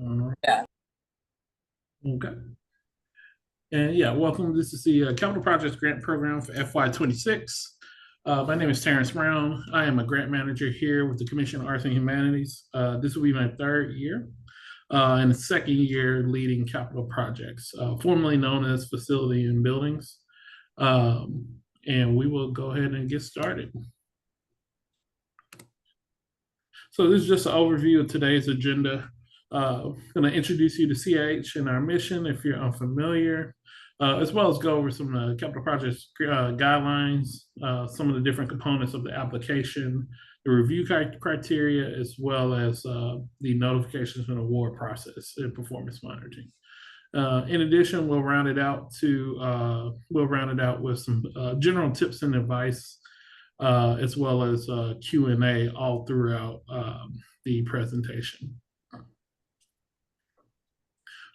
Yeah. Okay. And yeah, welcome. This is the Capital Projects Grant Program for FY26. My name is Terrence Brown. I am a grant manager here with the Commission on Arts and Humanities. This will be my third year and the second year leading capital projects, formerly known as facility and buildings. And we will go ahead and get started. So this is just an overview of today's agenda. I'm going to introduce you to CIH and our mission if you're unfamiliar, as well as go over some capital projects guidelines, some of the different components of the application, the review criteria, as well as the notifications and award process and performance monitoring. In addition, we'll round it out with some general tips and advice, as well as Q&A all throughout the presentation.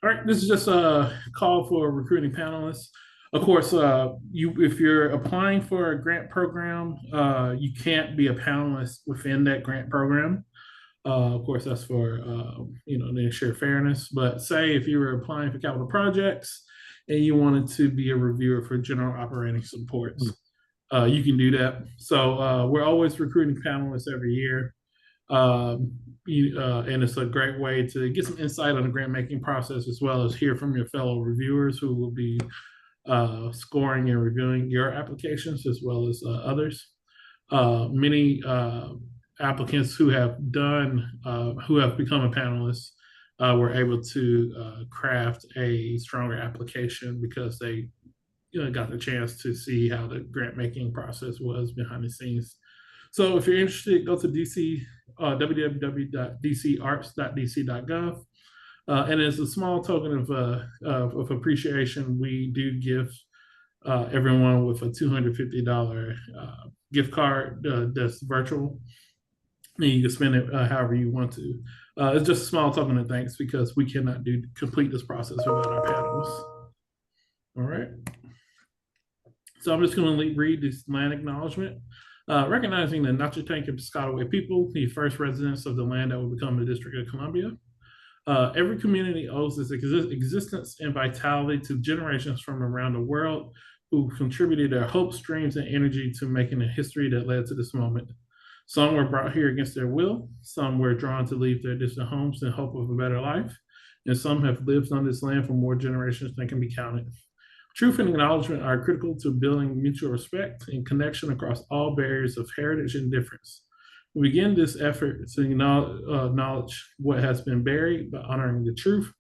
All right, this is just a call for recruiting panelists. Of course, if you're applying for a grant program, you can't be a panelist within that grant program. Of course, that's for to ensure fairness. But say if you were applying for capital projects and you wanted to be a reviewer for general operating supports, you can do that. So we're always recruiting panelists every year. And it's a great way to get some insight on the grant making process, as well as hear from your fellow reviewers who will be scoring and reviewing your applications, as well as others. Many applicants who have become a panelist were able to craft a stronger application because they got the chance to see how the grant making process was behind the scenes. So if you're interested, go to www.dcarts.dc.gov. And as a small token of appreciation, we do give everyone with a $250 gift card that's virtual. And you can spend it however you want to. It's just a small token of thanks because we cannot complete this process without our panelists. All right. So I'm just going to read this land acknowledgement. Recognizing the Notchtank and Piscataway people, the first residents of the land that will become the District of Columbia. Every community owes its existence and vitality to generations from around the world who contributed their hopes, dreams, and energy to making a history that led to this moment. Some were brought here against their will, some were drawn to leave their distant homes in hope of a better life, and some have lived on this land for more generations than can be counted. Truth and acknowledgement are critical to building mutual respect and connection across all barriers of heritage and difference. We begin this effort to acknowledge what has been buried by honoring the truth.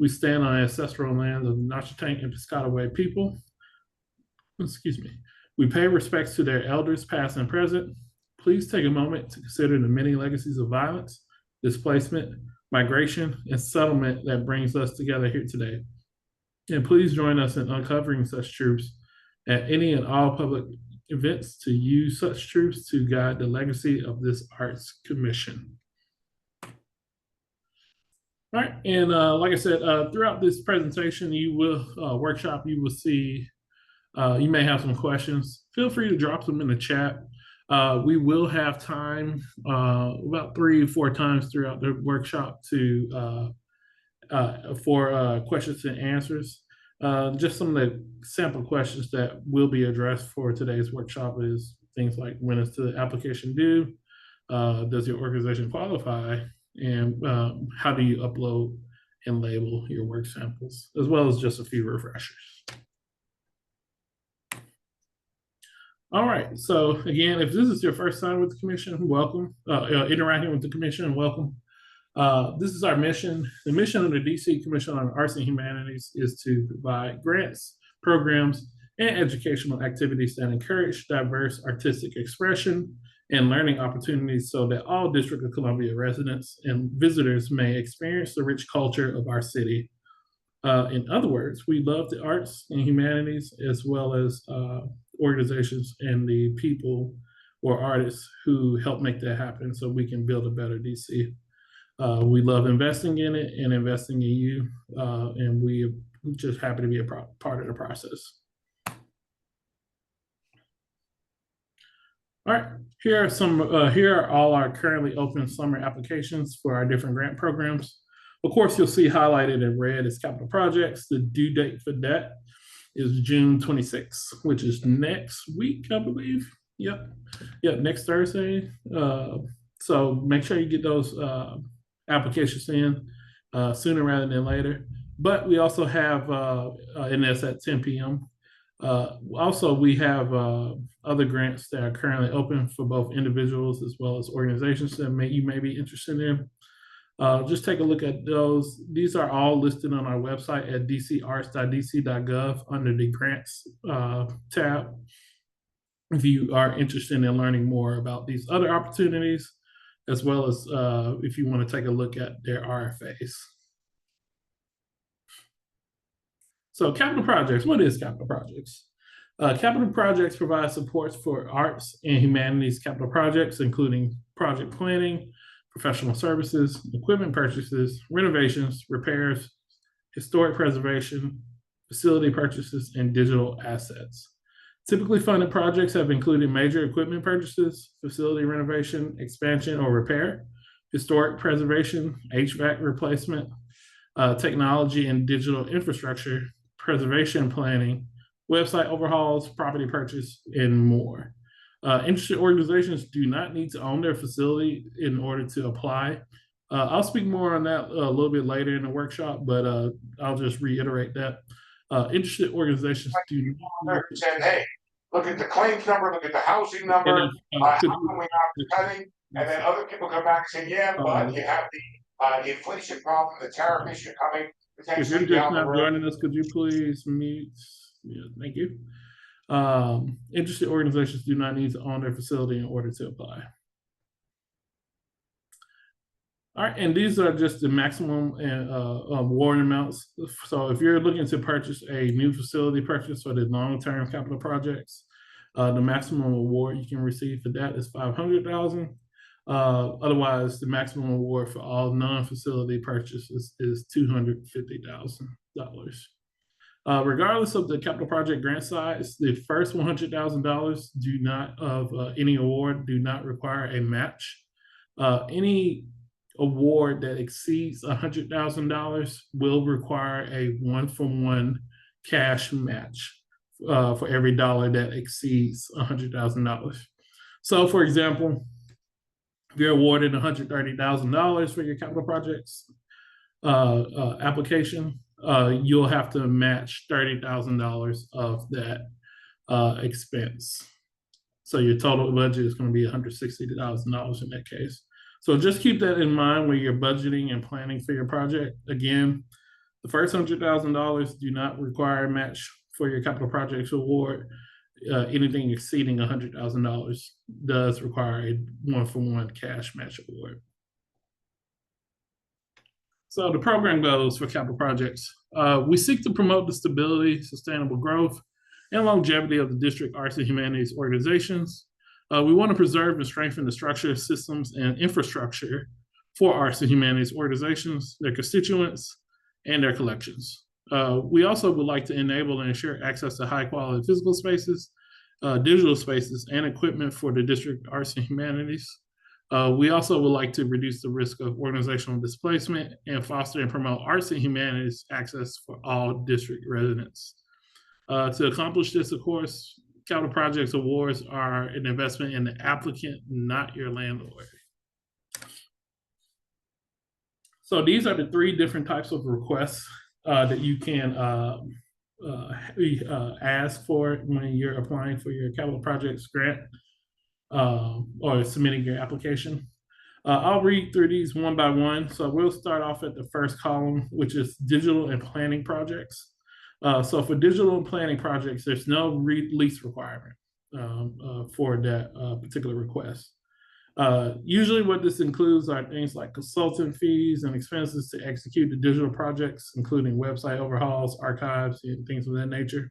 We stand on ancestral lands of the Notchtank and Piscataway people. Excuse me. We pay respects to their elders, past and present. Please take a moment to consider the many legacies of violence, displacement, migration, and settlement that brings us together here today. And please join us in uncovering such truths at any and all public events to use such truths to guide the legacy of this arts commission. All right, and like I said, throughout this presentation, you will see, you may have some questions. Feel free to drop them in the chat. We will have time about 3-4 times throughout the workshop for questions and answers. Just some of the sample questions that will be addressed for today's workshop is things like, when is the application due? Does your organization qualify? And how do you upload and label your work samples, as well as just a few refreshers. All right, so again, if this is your first time with the commission, welcome. Interacting with the commission, welcome. This is our mission. The mission of the DC Commission on Arts and Humanities is to provide grants, programs, and educational activities that encourage diverse artistic expression and learning opportunities so that all District of Columbia residents and visitors may experience the rich culture of our city. In other words, we love the arts and humanities, as well as organizations and the people or artists who help make that happen so we can build a better DC. We love investing in it and investing in you, and we're just happy to be a part of the process. All right, here are all our currently open summer applications for our different grant programs. Of course, you'll see highlighted in red as capital projects. The due date for that is June 26th, which is next week, I believe. Yep. Yep, next Thursday. So make sure you get those applications in sooner rather than later. But we also have, and that's at 10 p.m. Also, we have other grants that are currently open for both individuals as well as organizations that you may be interested in. Just take a look at those. These are all listed on our website at dcarts.dc.gov under the grants tab. If you are interested in learning more about these other opportunities, as well as if you want to take a look at their RFAs. So capital projects, what is capital projects? Capital projects provide supports for arts and humanities capital projects, including project planning, professional services, equipment purchases, renovations, repairs, historic preservation, facility purchases, and digital assets. Typically funded projects have included major equipment purchases, facility renovation, expansion or repair, historic preservation, HVAC replacement, technology and digital infrastructure, preservation planning, website overhauls, property purchase, and more. Interested organizations do not need to own their facility in order to apply. I'll speak more on that a little bit later in the workshop, but I'll just reiterate that. Interested organizations do not. Said, hey, look at the claims number, look at the housing number, how come we not cutting? And then other people come back and say, yeah, but you have the inflation problem, the tariff issue coming. If you're just not joining us, could you please mute? Yeah, thank you. Interested organizations do not need to own their facility in order to apply. All right, and these are just the maximum award amounts. So if you're looking to purchase a new facility purchase for the long-term capital projects, the maximum award you can receive for that is $500,000. Otherwise, the maximum award for all non-facility purchases is $250,000. Regardless of the capital project grant size, the first $100,000 do not of any award do not require a match. Any award that exceeds $100,000 will require a 1-for-1 cash match for every dollar that exceeds $100,000. So, for example, if you're awarded $130,000 for your capital projects application, you'll have to match $30,000 of that expense. So your total budget is going to be $160,000 in that case. So just keep that in mind when you're budgeting and planning for your project. Again, the first $100,000 do not require a match for your capital projects award. Anything exceeding $100,000 does require a 1-for-1 cash match award. So the program goals for capital projects. We seek to promote the stability, sustainable growth, and longevity of the district arts and humanities organizations. We want to preserve and strengthen the structure, systems, and infrastructure for arts and humanities organizations, their constituents, and their collections. We also would like to enable and ensure access to high-quality physical spaces, digital spaces, and equipment for the district arts and humanities. We also would like to reduce the risk of organizational displacement and foster and promote arts and humanities access for all district residents. To accomplish this, of course, capital projects awards are an investment in the applicant, not your landlord. So these are the 3 different types of requests that you can ask for when you're applying for your capital projects grant or submitting your application. I'll read through these one by one. So we'll start off at the first column, which is digital and planning projects. So for digital and planning projects, there's no lease requirement for that particular request. Usually what this includes are things like consultant fees and expenses to execute the digital projects, including website overhauls, archives, and things of that nature.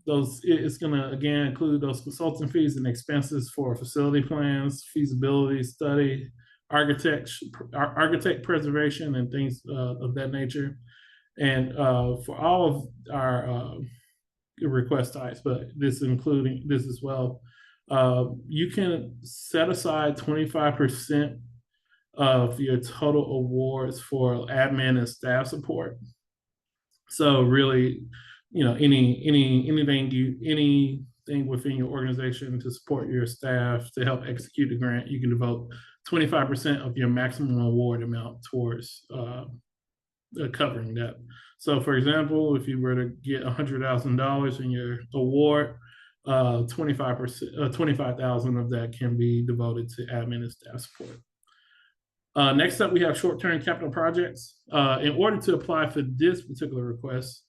It's going to, again, include those consultant fees and expenses for facility plans, feasibility study, architect preservation, and things of that nature. And for all of our request types, but this including this as well, you can set aside 25% of your total awards for admin and staff support. So really, anything within your organization to support your staff to help execute the grant, you can devote 25% of your maximum award amount towards covering that. So, for example, if you were to get $100,000 in your award, 25,000 of that can be devoted to admin and staff support. Next up, we have short-term capital projects. In order to apply for this particular request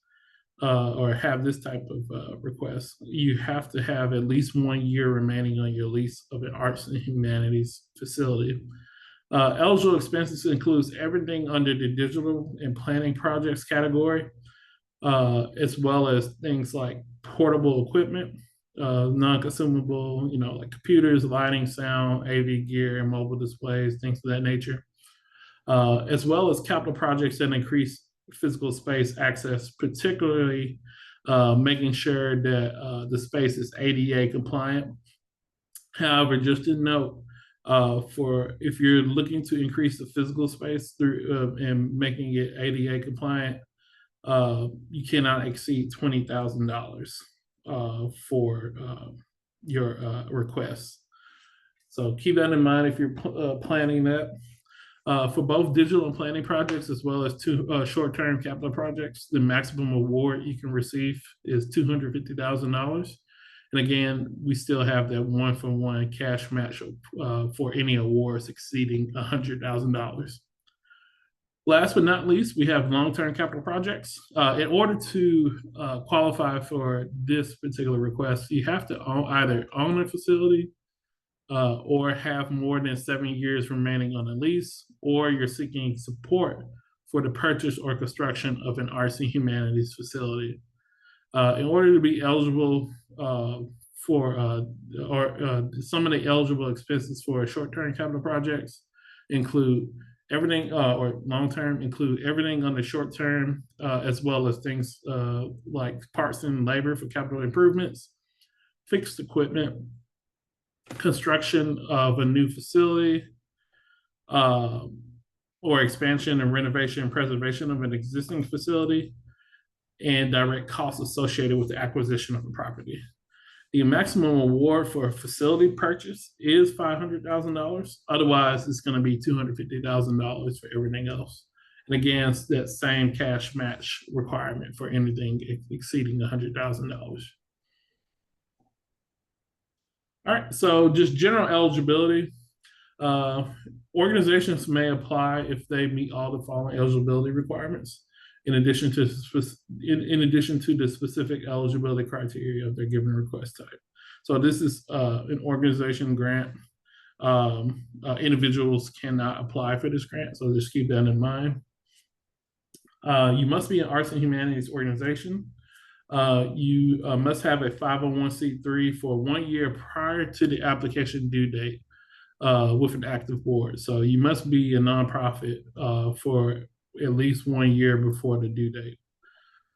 or have this type of request, you have to have at least 1 year remaining on your lease of an arts and humanities facility. Eligible expenses includes everything under the digital and planning projects category, as well as things like portable equipment, non-consumable, like computers, lighting, sound, AV gear, mobile displays, things of that nature, as well as capital projects that increase physical space access, particularly making sure that the space is ADA compliant. However, just to note, for if you're looking to increase the physical space through and making it ADA compliant, you cannot exceed $20,000 for your requests. So keep that in mind if you're planning that. For both digital and planning projects, as well as two short-term capital projects, the maximum award you can receive is $250,000. And again, we still have that one-for-one cash match for any awards exceeding $100,000. Last but not least, we have long-term capital projects. In order to qualify for this particular request, you have to either own a facility or have more than 7 years remaining on a lease, or you're seeking support for the purchase or construction of an arts and humanities facility. In order to be eligible some of the eligible expenses for short-term capital projects include everything, or long-term include everything on the short-term, as well as things like parts and labor for capital improvements, fixed equipment, construction of a new facility, or expansion and renovation and preservation of an existing facility, and direct costs associated with the acquisition of the property. The maximum award for a facility purchase is $500,000. Otherwise, it's going to be $250,000 for everything else. And again, it's that same cash match requirement for anything exceeding $100,000. All right, so just general eligibility. Organizations may apply if they meet all the following eligibility requirements, in addition to the specific eligibility criteria of their given request type. So this is an organization grant. Individuals cannot apply for this grant, so just keep that in mind. You must be an arts and humanities organization. You must have a 501c3 for 1 year prior to the application due date with an active board. So you must be a nonprofit for at least 1 year before the due date.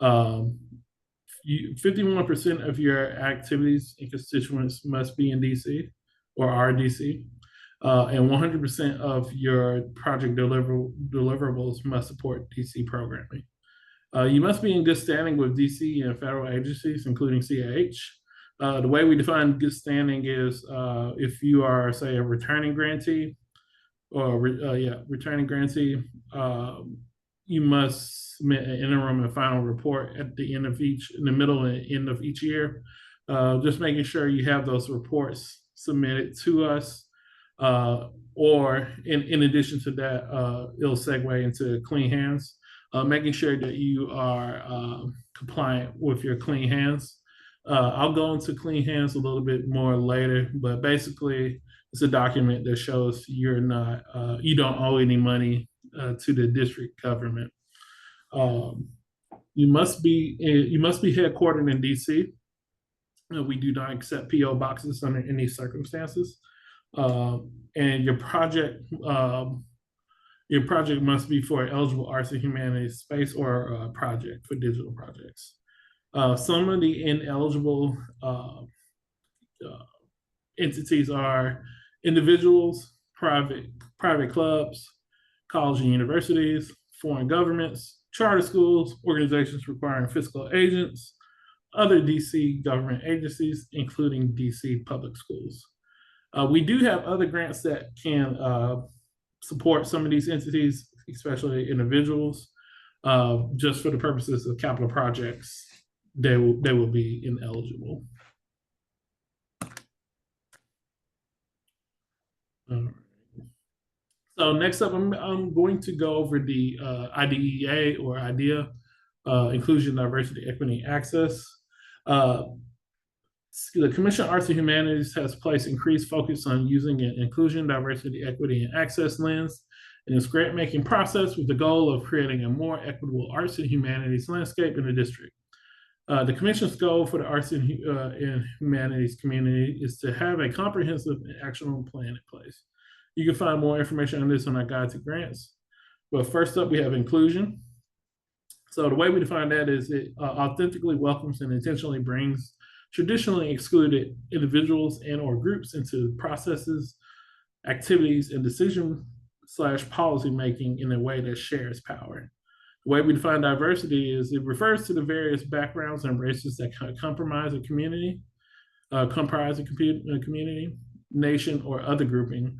51% of your activities and constituents must be in DC or are DC, and 100% of your project deliverables must support DC programming. You must be in good standing with DC and federal agencies, including CAH. The way we define good standing is if you are, say, a returning grantee, you must submit an interim and final report at the end of in the middle and end of each year. Just making sure you have those reports submitted to us, or in addition to that, it'll segue into clean hands. Making sure that you are compliant with your clean hands. I'll go into clean hands a little bit more later, but basically it's a document that shows you don't owe any money to the district government. You must be headquartered in DC. We do not accept PO boxes under any circumstances, and your project must be for an eligible arts and humanities space or a project for digital projects. Some of the ineligible entities are individuals, private clubs, colleges and universities, foreign governments, charter schools, organizations requiring fiscal agents, other DC government agencies, including DC public schools. We do have other grants that can support some of these entities, especially individuals, just for the purposes of capital projects. They will be ineligible. So next up, I'm going to go over the IDEA or IDEA, Inclusion, Diversity, Equity, and Access. The Commission on Arts and Humanities has placed increased focus on using an inclusion, diversity, equity, and access lens in its grant-making process with the goal of creating a more equitable arts and humanities landscape in the district. The Commission's goal for the arts and humanities community is to have a comprehensive and actionable plan in place. You can find more information on this on our guide to grants. But first up, we have inclusion. So the way we define that is it authentically welcomes and intentionally brings traditionally excluded individuals and or groups into processes, activities, and decision/policy making in a way that shares power. The way we define diversity is it refers to the various backgrounds and races that comprise a community, nation, or other grouping.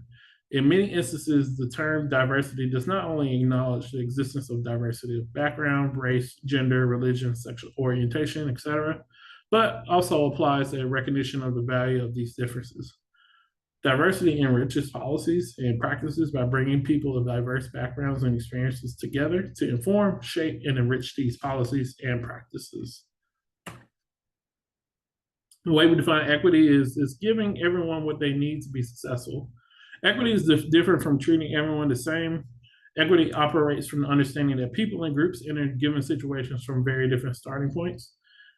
In many instances, the term diversity does not only acknowledge the existence of diversity of background, race, gender, religion, sexual orientation, etc., but also applies a recognition of the value of these differences. Diversity enriches policies and practices by bringing people of diverse backgrounds and experiences together to inform, shape, and enrich these policies and practices. The way we define equity is giving everyone what they need to be successful. Equity is different from treating everyone the same. Equity operates from the understanding that people and groups enter given situations from very different starting points.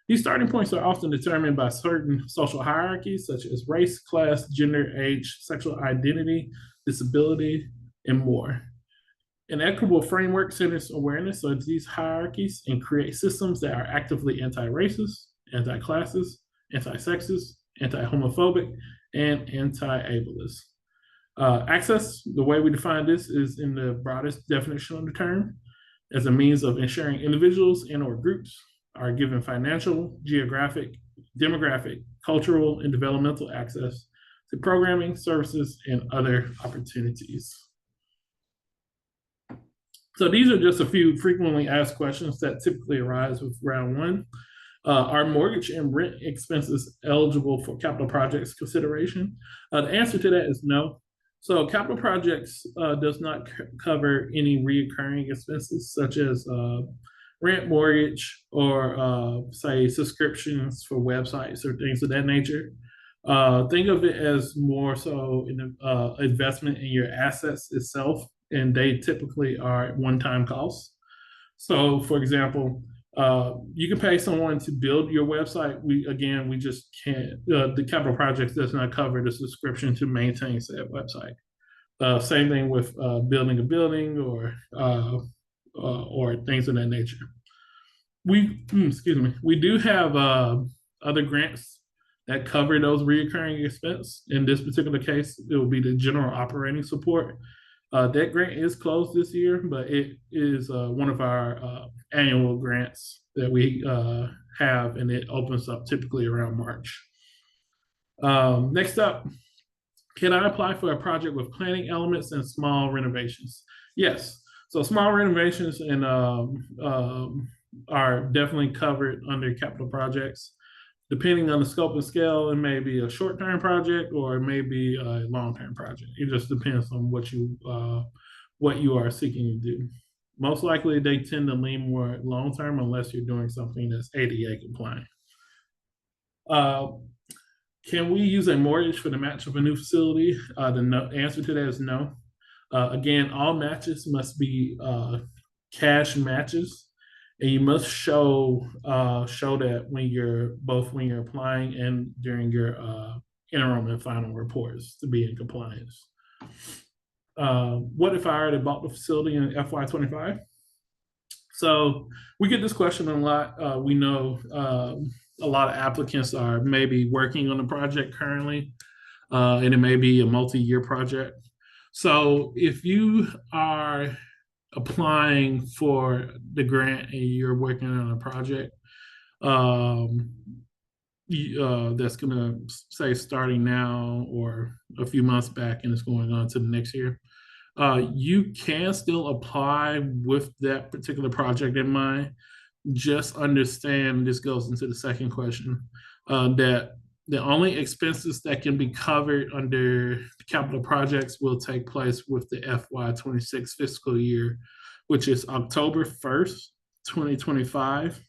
These starting points are often determined by certain social hierarchies such as race, class, gender, age, sexual identity, disability, and more. An equitable framework centers awareness of these hierarchies and creates systems that are actively anti-racist, anti-classist, anti-sexist, anti-homophobic, and anti-ableist. Access, the way we define this is in the broadest definition of the term, as a means of ensuring individuals and or groups are given financial, geographic, demographic, cultural, and developmental access to programming, services, and other opportunities. So these are just a few frequently asked questions that typically arise with round one. Are mortgage and rent expenses eligible for capital projects consideration? The answer to that is no. So capital projects does not cover any reoccurring expenses such as rent, mortgage, or say subscriptions for websites or things of that nature. Think of it as more so an investment in your assets itself, and they typically are one-time costs. So for example, you can pay someone to build your website. We just can't, the capital projects does not cover the subscription to maintain said website. Same thing with building a building or things of that nature. We do have other grants that cover those recurring expense. In this particular case, it will be the general operating support. That grant is closed this year, but it is one of our annual grants that we have, and it opens up typically around March. Next up, can I apply for a project with planning elements and small renovations? Yes. So small renovations and are definitely covered under capital projects. Depending on the scope and scale, it may be a short-term project or it may be a long-term project. It just depends on what you are seeking to do. Most likely, they tend to lean more long-term unless you're doing something that's ADA compliant. Can we use a mortgage for the match of a new facility? The answer to that is no. Again, all matches must be cash matches, and you must show that when you're applying and during your interim and final reports to be in compliance. What if I already bought the facility in FY25? So we get this question a lot. We know a lot of applicants are maybe working on a project currently, and it may be a multi-year project. So if you are applying for the grant and you're working on a project, um, that's going to say starting now or a few months back and it's going on to the next year, you can still apply with that particular project in mind. Just understand, this goes into the second question, that the only expenses that can be covered under capital projects will take place with the FY26 fiscal year, which is October 1st, 2025,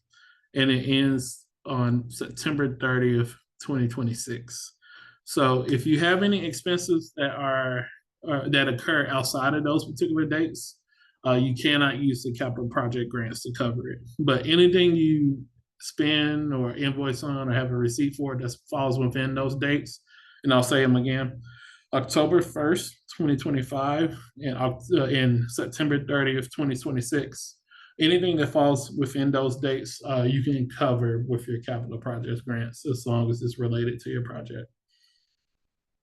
and it ends on September 30th, 2026. So if you have any expenses that occur outside of those particular dates, you cannot use the capital project grants to cover it. But anything you spend or invoice on or have a receipt for that falls within those dates, and I'll say them again: October 1st, 2025, and September 30th, 2026. Anything that falls within those dates, you can cover with your capital projects grants as long as it's related to your project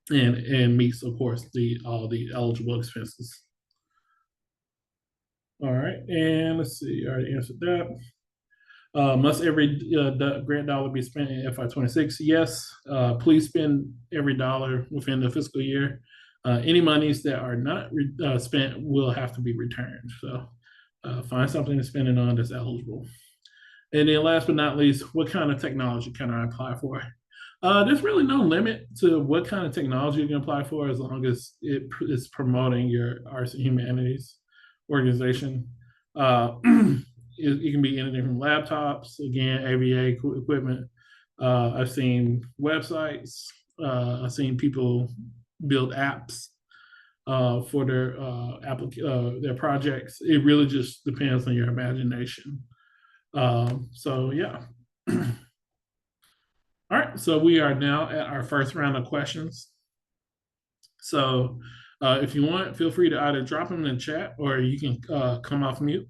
and meets, of course, all the eligible expenses. All right, and let's see, I already answered that. Must every grant dollar be spent in FY26? Yes. Please spend every dollar within the fiscal year. Any monies that are not spent will have to be returned. So find something to spend it on that's eligible. And then last but not least, what kind of technology can I apply for? There's really no limit to what kind of technology you can apply for as long as it is promoting your arts and humanities organization. It can be anything from laptops, again, AVA equipment. I've seen websites. I've seen people build apps for their projects. It really just depends on your imagination. So yeah. All right, so we are now at our first round of questions. So if you want, feel free to either drop them in the chat or you can come off mute.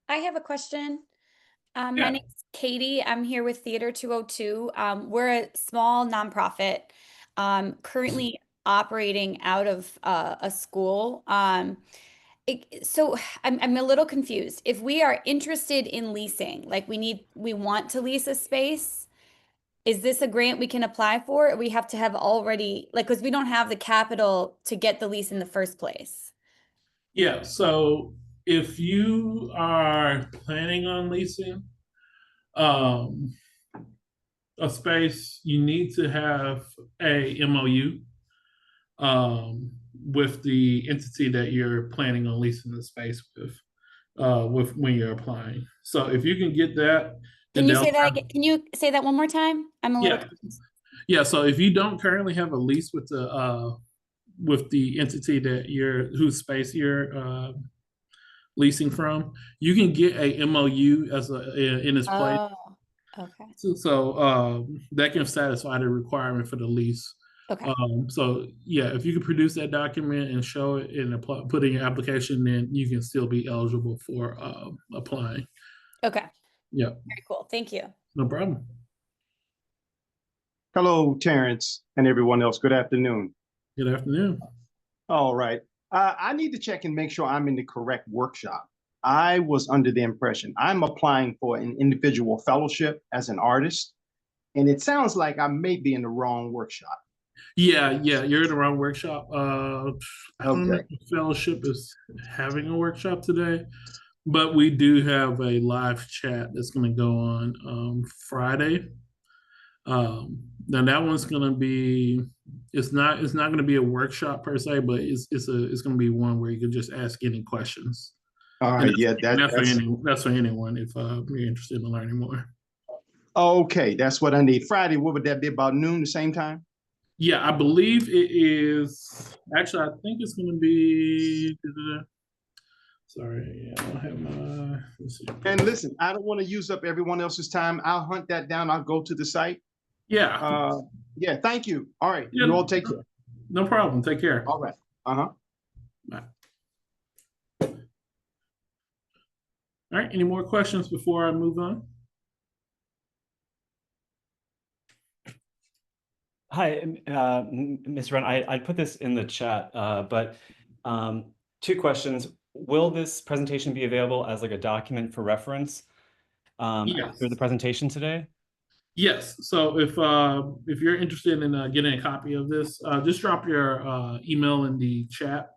I have a question. My name is Katie. I'm here with Theater 202. We're a small nonprofit, currently operating out of a school. So I'm a little confused. If we are interested in leasing, like we want to lease a space, is this a grant we can apply for? Or we have to have already, like, because we don't have the capital to get the lease in the first place. Yeah, so if you are planning on leasing a space, you need to have a MOU with the entity that you're planning on leasing the space with when you're applying. So if you can get that, Can you say that again? Can you say that one more time? I'm a little confused. Yeah. So if you don't currently have a lease with the entity whose space you're leasing from, you can get a MOU in its place. Oh, okay. So that can satisfy the requirement for the lease. Okay. So yeah, if you can produce that document and show it and put in your application, then you can still be eligible for applying. Okay. Yeah. Very cool. Thank you. No problem. Hello, Terrence and everyone else. Good afternoon. Good afternoon. All right. I need to check and make sure I'm in the correct workshop. I was under the impression I'm applying for an individual fellowship as an artist, and it sounds like I may be in the wrong workshop. Yeah, you're in the wrong workshop. I don't know if the fellowship is having a workshop today, but we do have a live chat that's going to go on Friday. Now that one's going to be, it's not going to be a workshop per se, but it's going to be one where you can just ask any questions. All right, that's for anyone if you're interested in learning more. Okay, that's what I need. Friday, what would that be, about noon, the same time? Yeah, I believe it is. Actually, I think it's going to be. Sorry, I don't have my. Let's see. And listen, I don't want to use up everyone else's time. I'll hunt that down. I'll go to the site. Yeah. Yeah, thank you. All right, yeah, you all take care. No problem. Take care. All right. Bye. All right, any more questions before I move on? Hi, Ms. Wren. I put this in the chat, but two questions. Will this presentation be available as like a document for reference Yes. after the presentation today? Yes. So if you're interested in getting a copy of this, just drop your email in the chat,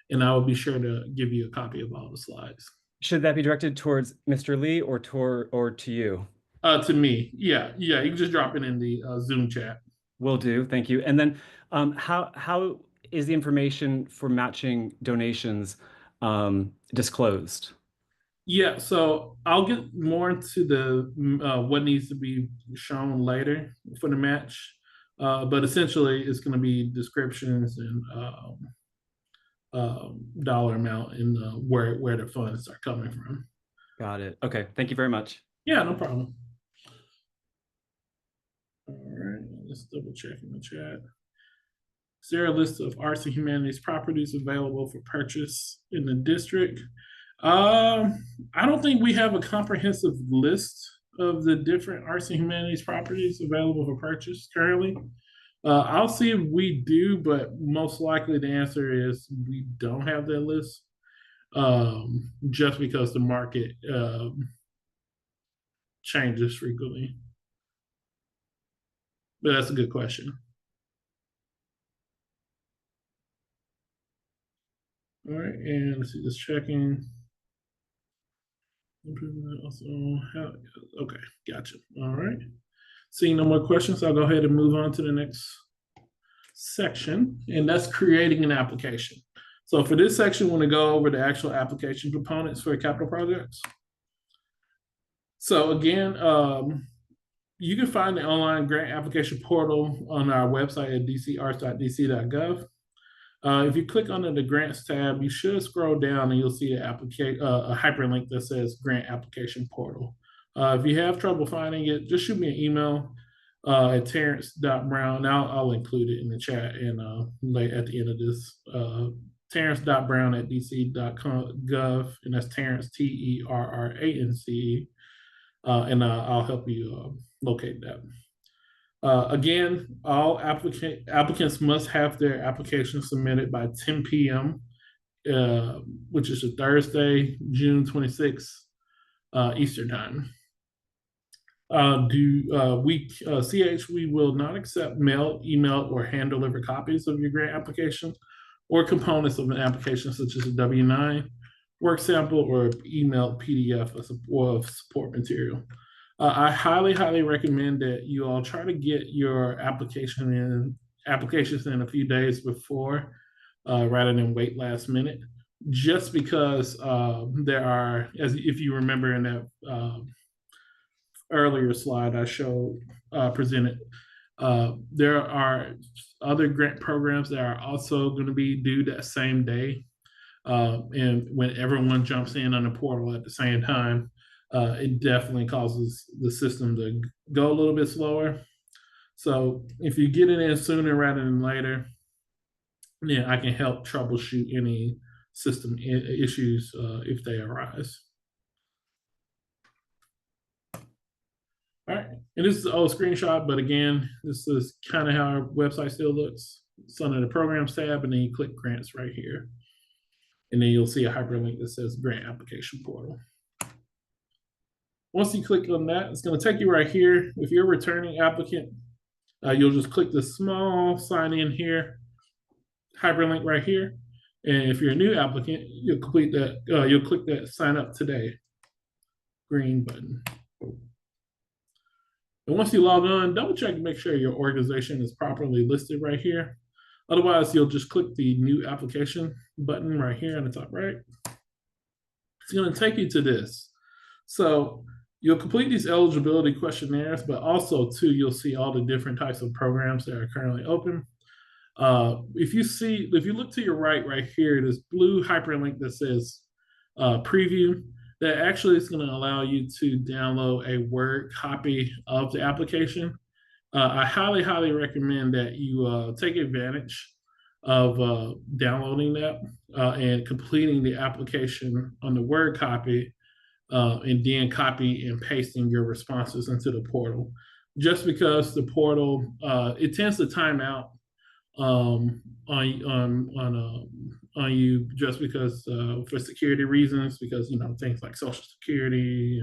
and I will be sure to give you a copy of all the slides. Should that be directed towards Mr. Lee or to you? To me. Yeah. You can just drop it in the Zoom chat. Will do. Thank you. And then how is the information for matching donations disclosed? Yeah, so I'll get more into the what needs to be shown later for the match, but essentially it's going to be descriptions and dollar amount and where the funds are coming from. Got it. Okay, thank you very much. Yeah, no problem. All right, let's double check in the chat. Is there a list of arts and humanities properties available for purchase in the district? I don't think we have a comprehensive list of the different arts and humanities properties available for purchase currently. I'll see if we do, but most likely the answer is we don't have that list, just because the market changes frequently. But that's a good question. All right, and let's see, just checking. Also, okay, gotcha. All right. Seeing no more questions, I'll go ahead and move on to the next section, and that's creating an application. So for this section, we're going to go over the actual application components for capital projects. So again, you can find the online grant application portal on our website at dcarts.dc.gov. If you click under the grants tab, you should scroll down and you'll see a hyperlink that says grant application portal. If you have trouble finding it, just shoot me an email at terrence.brown. I'll include it in the chat and at the end of this. Terrence.brown@dc.gov, and that's Terrence, TERRANCE, and I'll help you locate that. Again, all applicants must have their application submitted by 10 p.m., which is a Thursday, June 26th, Eastern time. We will not accept mail, email, or hand-delivered copies of your grant application or components of an application such as a W-9, work sample, or emailed PDF of support material. I highly recommend that you all try to get your applications in a few days before, rather than wait last minute. Just because there are, if you remember in that earlier slide I showed presented, there are other grant programs that are also going to be due that same day, and when everyone jumps in on the portal at the same time, it definitely causes the system to go a little bit slower. So if you get it in sooner rather than later, then I can help troubleshoot any system issues if they arise. All right, and this is an old screenshot, but again, this is kind of how our website still looks. It's under the programs tab, and then you click grants right here. And then you'll see a hyperlink that says grant application portal. Once you click on that, it's going to take you right here. If you're a returning applicant, you'll just click the small sign in here, hyperlink right here. And if you're a new applicant, you'll click that sign up today green button. And once you log on, double check to make sure your organization is properly listed right here. Otherwise, you'll just click the new application button right here on the top right. It's going to take you to this. So you'll complete these eligibility questionnaires, but also too, you'll see all the different types of programs that are currently open. If you look to your right here, this blue hyperlink that says preview, that actually is going to allow you to download a Word copy of the application. I highly recommend that you take advantage of downloading that and completing the application on the Word copy, and then copy and pasting your responses into the portal. just because the portal, it tends to time out on you just because for security reasons, because things like Social Security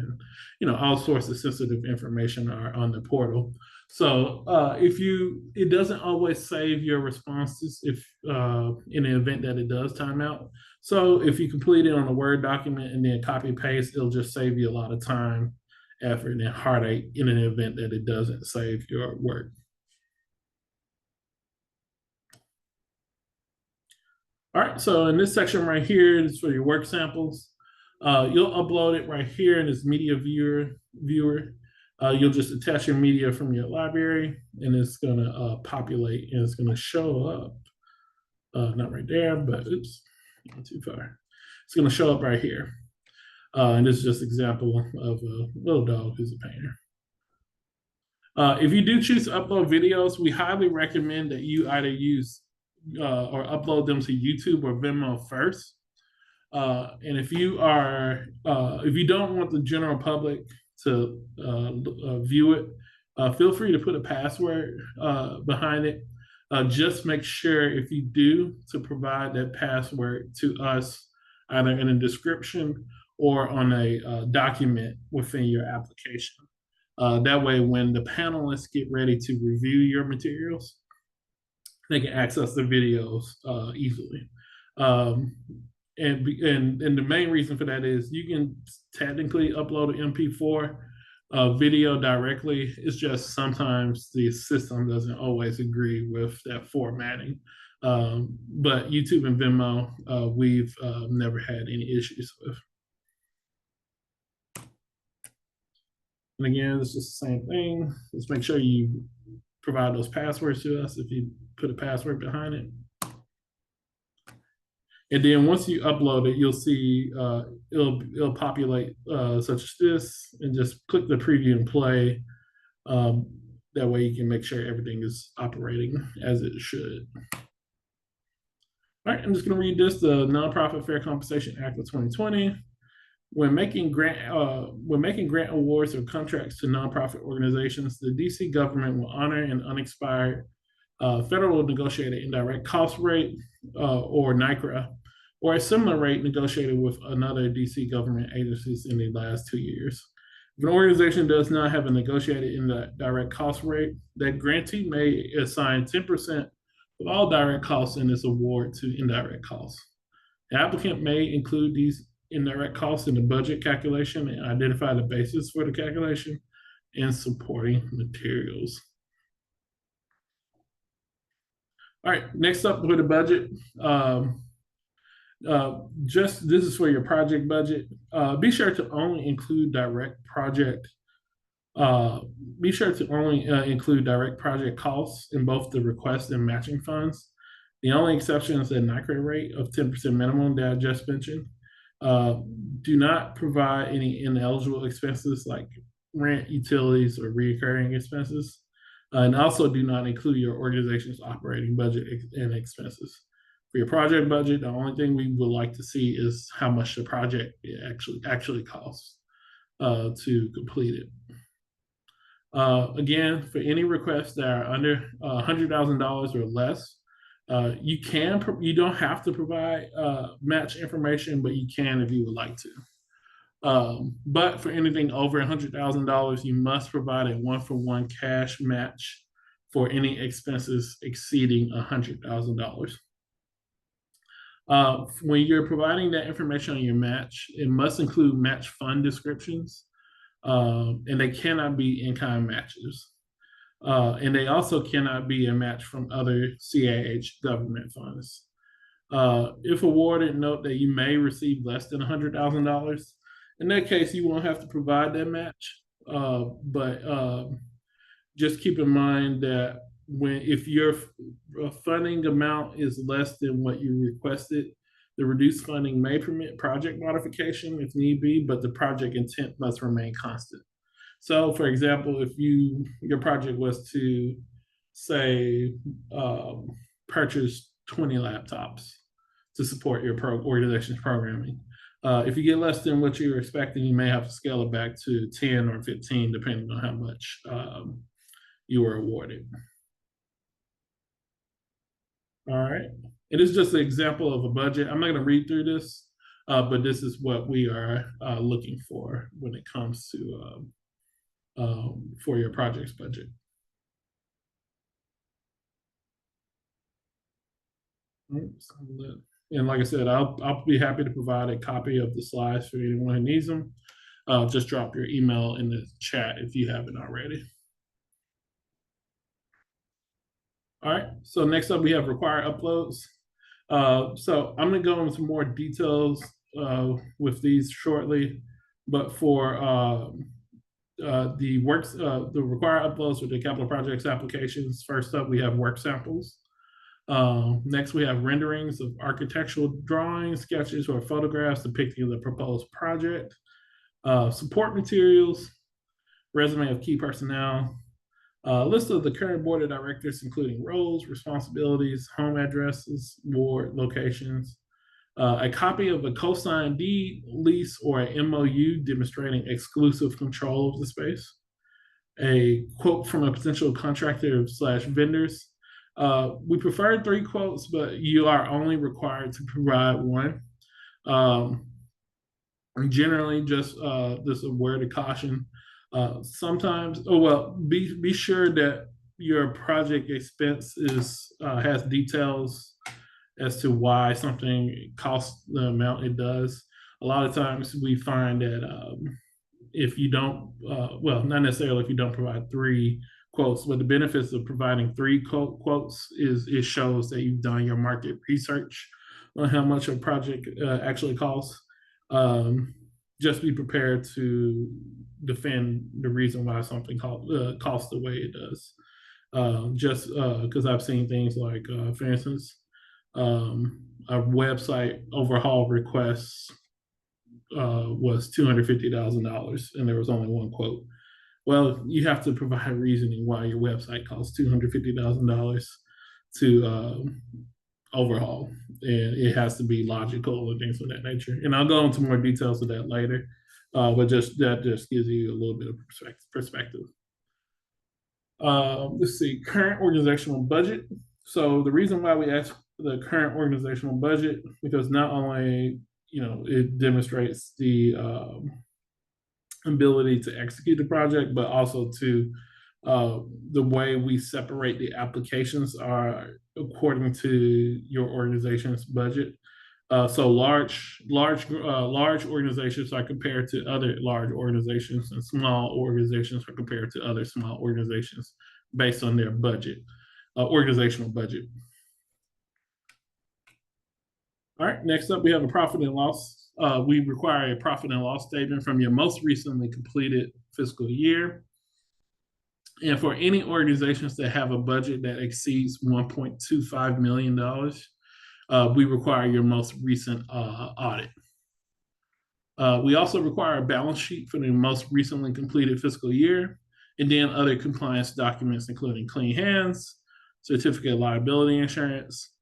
and all sorts of sensitive information are on the portal. So it doesn't always save your responses if in the event that it does time out. So if you complete it on a Word document and then copy paste, it'll just save you a lot of time, effort, and heartache in an event that it doesn't save your work. All right, so in this section right here, it's for your work samples. You'll upload it right here in this media viewer. You'll just attach your media from your library, and it's gonna populate, and it's gonna show up. Not right there, but oops, not too far. It's gonna show up right here. And this is just an example of a little dog who's a painter. If you do choose to upload videos, we highly recommend that you either use or upload them to YouTube or Venmo first. And if you don't want the general public to view it, feel free to put a password behind it. Just make sure, if you do, to provide that password to us either in a description or on a document within your application. That way, when the panelists get ready to review your materials, they can access the videos easily. And the main reason for that is you can technically upload an MP4 video directly. It's just sometimes the system doesn't always agree with that formatting. But YouTube and Venmo, we've never had any issues with. And again, it's just the same thing. Just make sure you provide those passwords to us if you put a password behind it. And then once you upload it, you'll see it'll populate such as this, and just click the preview and play. That way you can make sure everything is operating as it should. All right, I'm just going to read this. The Nonprofit Fair Compensation Act of 2020. When making grant awards or contracts to nonprofit organizations, the DC government will honor an unexpired federal negotiated indirect cost rate, or NICRA, or a similar rate negotiated with another DC government agencies in the last 2 years. If an organization does not have a negotiated indirect cost rate, that grantee may assign 10% of all direct costs in this award to indirect costs. The applicant may include these indirect costs in the budget calculation and identify the basis for the calculation and supporting materials. All right, next up with the budget. This is for your project budget. Be sure to only include direct project. Include direct project costs in both the request and matching funds. The only exception is the NICRA rate of 10% minimum that I just mentioned. Do not provide any ineligible expenses like rent, utilities, or recurring expenses. And also do not include your organization's operating budget and expenses. For your project budget, the only thing we would like to see is how much the project actually costs to complete it. Again, for any requests that are under $100,000 or less, you don't have to provide match information, but you can if you would like to. But for anything over $100,000, you must provide a 1-for-1 cash match for any expenses exceeding $100,000. When you're providing that information on your match, it must include match fund descriptions, and they cannot be in-kind matches. And they also cannot be a match from other CAH government funds. If awarded, note that you may receive less than $100,000. In that case, you won't have to provide that match. But just keep in mind that if your funding amount is less than what you requested, the reduced funding may permit project modification if need be, but the project intent must remain constant. So, for example, if your project was to, say, purchase 20 laptops to support your organization's programming, if you get less than what you're expecting, you may have to scale it back to 10 or 15, depending on how much you were awarded. All right. It is just an example of a budget. I'm not going to read through this, but this is what we are looking for when it comes to for your project's budget. And like I said, I'll be happy to provide a copy of the slides for anyone who needs them. Just drop your email in the chat if you haven't already. All right, so next up we have required uploads. So I'm gonna go into more details with these shortly, but for the required uploads for the capital projects applications, first up we have work samples. Next we have renderings of architectural drawings, sketches, or photographs depicting the proposed project. Support materials, resume of key personnel, list of the current board of directors, including roles, responsibilities, home addresses, ward locations, a copy of a co-signed deed, lease, or an MOU demonstrating exclusive control of the space, a quote from a potential contractor / vendors. We prefer 3 quotes, but you are only required to provide 1. Generally, just a word of caution. Sometimes, be sure that your project expense has details as to why something costs the amount it does. A lot of times we find that if you don't, not necessarily if you don't provide 3 quotes, but the benefits of providing 3 quotes is it shows that you've done your market research on how much a project actually costs. Just be prepared to defend the reason why something costs the way it does. Just because I've seen things like, for instance, a website overhaul request was $250,000 and there was only 1 quote. Well, you have to provide reasoning why your website costs $250,000 to overhaul, and it has to be logical and things of that nature. And I'll go into more details of that later, but that just gives you a little bit of perspective. Let's see, current organizational budget. So the reason why we ask the current organizational budget, because not only it demonstrates the ability to execute the project, but also to the way we separate the applications are according to your organization's budget. So large organizations are compared to other large organizations, and small organizations are compared to other small organizations based on their budget, organizational budget. All right, next up we have a profit and loss. We require a profit and loss statement from your most recently completed fiscal year. And for any organizations that have a budget that exceeds $1.25 million, we require your most recent audit. We also require a balance sheet for the most recently completed fiscal year, and then other compliance documents, including clean hands, certificate of liability insurance,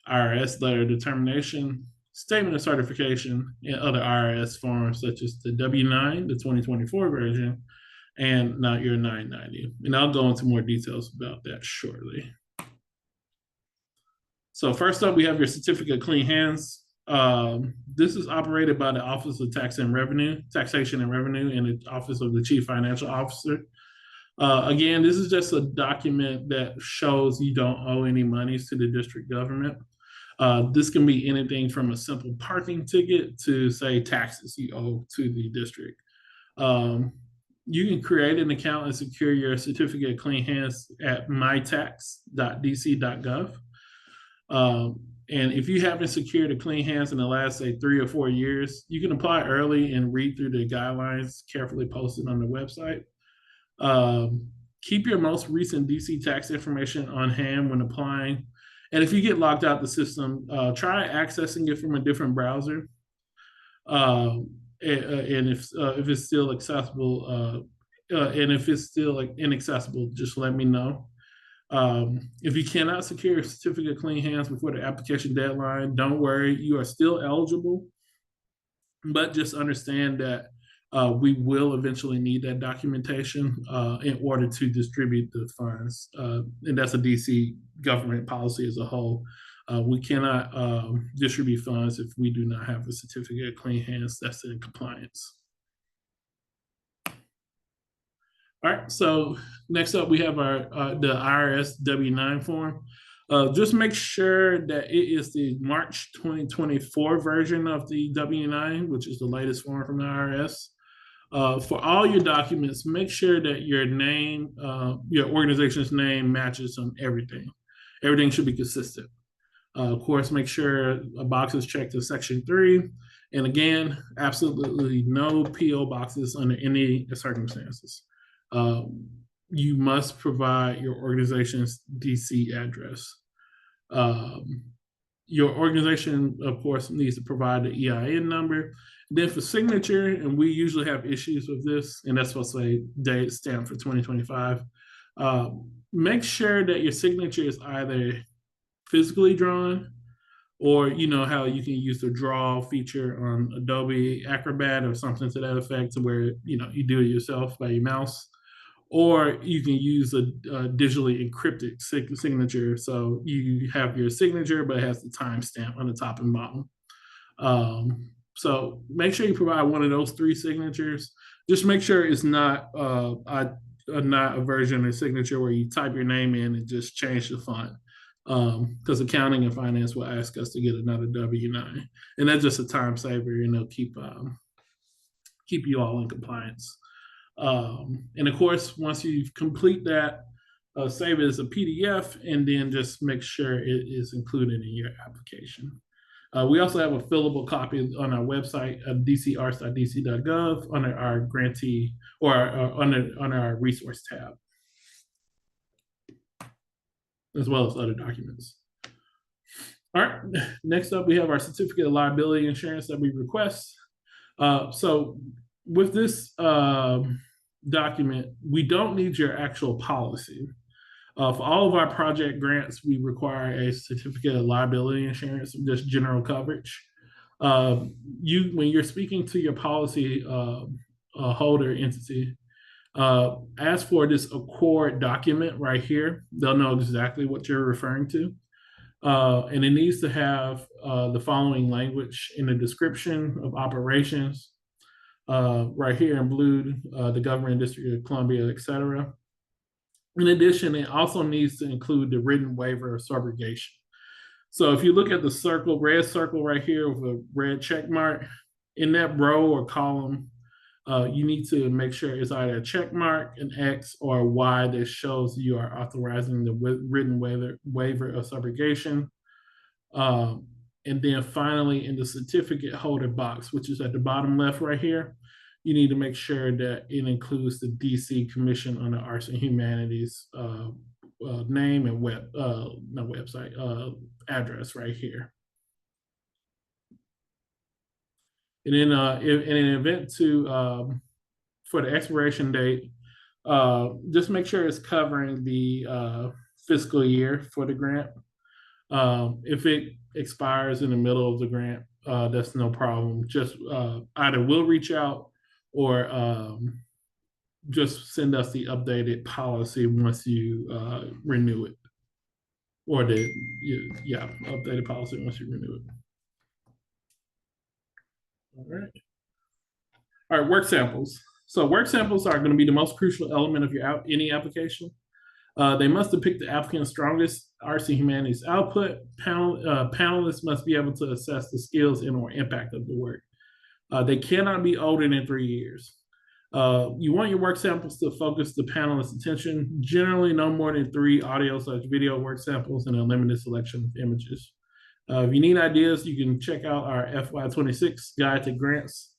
IRS letter of determination, statement of certification, and other IRS forms such as the W-9, the 2024 version, and not your 990. And I'll go into more details about that shortly. So first up, we have your certificate of clean hands. This is operated by the Office of Taxation and Revenue, and the Office of the Chief Financial Officer. Again, this is just a document that shows you don't owe any monies to the district government. This can be anything from a simple parking ticket to, say, taxes you owe to the district. You can create an account and secure your certificate of clean hands at mytax.dc.gov. And if you haven't secured a clean hands in the last, say, 3 or 4 years, you can apply early and read through the guidelines carefully posted on the website. Keep your most recent DC tax information on hand when applying. And if you get locked out the system, try accessing it from a different browser. And if it's still accessible, and if it's still inaccessible, just let me know. If you cannot secure a certificate of clean hands before the application deadline, don't worry, you are still eligible. But just understand that We will eventually need that documentation in order to distribute the funds. And that's a DC government policy as a whole. We cannot distribute funds if we do not have a certificate of clean hands that's in compliance. All right, so next up we have our the IRS W-9 form. Just make sure that it is the March 2024 version of the W-9, which is the latest form from the IRS. For all your documents, make sure that your name, your organization's name matches on everything. Everything should be consistent. Of course, make sure a box is checked to Section 3. And again, absolutely no PO boxes under any circumstances. You must provide your organization's DC address. Your organization, of course, needs to provide the EIN number. Then for signature, and we usually have issues with this, and that's supposed to say date stamp for 2025. Make sure that your signature is either physically drawn, or you know how you can use the draw feature on Adobe Acrobat or something to that effect, to where you do it yourself by your mouse. Or you can use a digitally encrypted signature. So you have your signature, but it has the timestamp on the top and bottom. So make sure you provide one of those 3 signatures. Just make sure it's not a version of signature where you type your name in and just change the font. Because accounting and finance will ask us to get another W-9. And that's just a time saver, keep you all in compliance. And of course, once you complete that, save it as a PDF, and then just make sure it is included in your application. We also have a fillable copy on our website, dcarts.dc.gov, under our grantee, or under our resource tab, as well as other documents. All right, next up, we have our certificate of liability insurance that we request. So with this document, we don't need your actual policy. For all of our project grants, we require a certificate of liability insurance, just general coverage. When you're speaking to your policy holder entity, ask for this Accord document right here. They'll know exactly what you're referring to. And it needs to have the following language in the description of operations, right here in blue, the government, District of Columbia, etc. In addition, it also needs to include the written waiver of subrogation. So if you look at the red circle right here with a red check mark, in that row or column, you need to make sure it's either a check mark, an X, or a Y that shows you are authorizing the written waiver of subrogation. And then finally, in the certificate holder box, which is at the bottom left right here, you need to make sure that it includes the DC Commission on the Arts and Humanities name and address right here. And then in an event for the expiration date, just make sure it's covering the fiscal year for the grant. If it expires in the middle of the grant, that's no problem. Just either we'll reach out, or just send us the updated policy once you renew it. Or updated policy once you renew it. All right, work samples. So work samples are going to be the most crucial element of any application. They must depict the applicant's strongest arts and humanities output. Panelists must be able to assess the skills and/or impact of the work. They cannot be older than 3 years. You want your work samples to focus the panelist's attention, generally no more than 3 audio/video work samples and a limited selection of images. If you need ideas, you can check out our FY26 guide to grants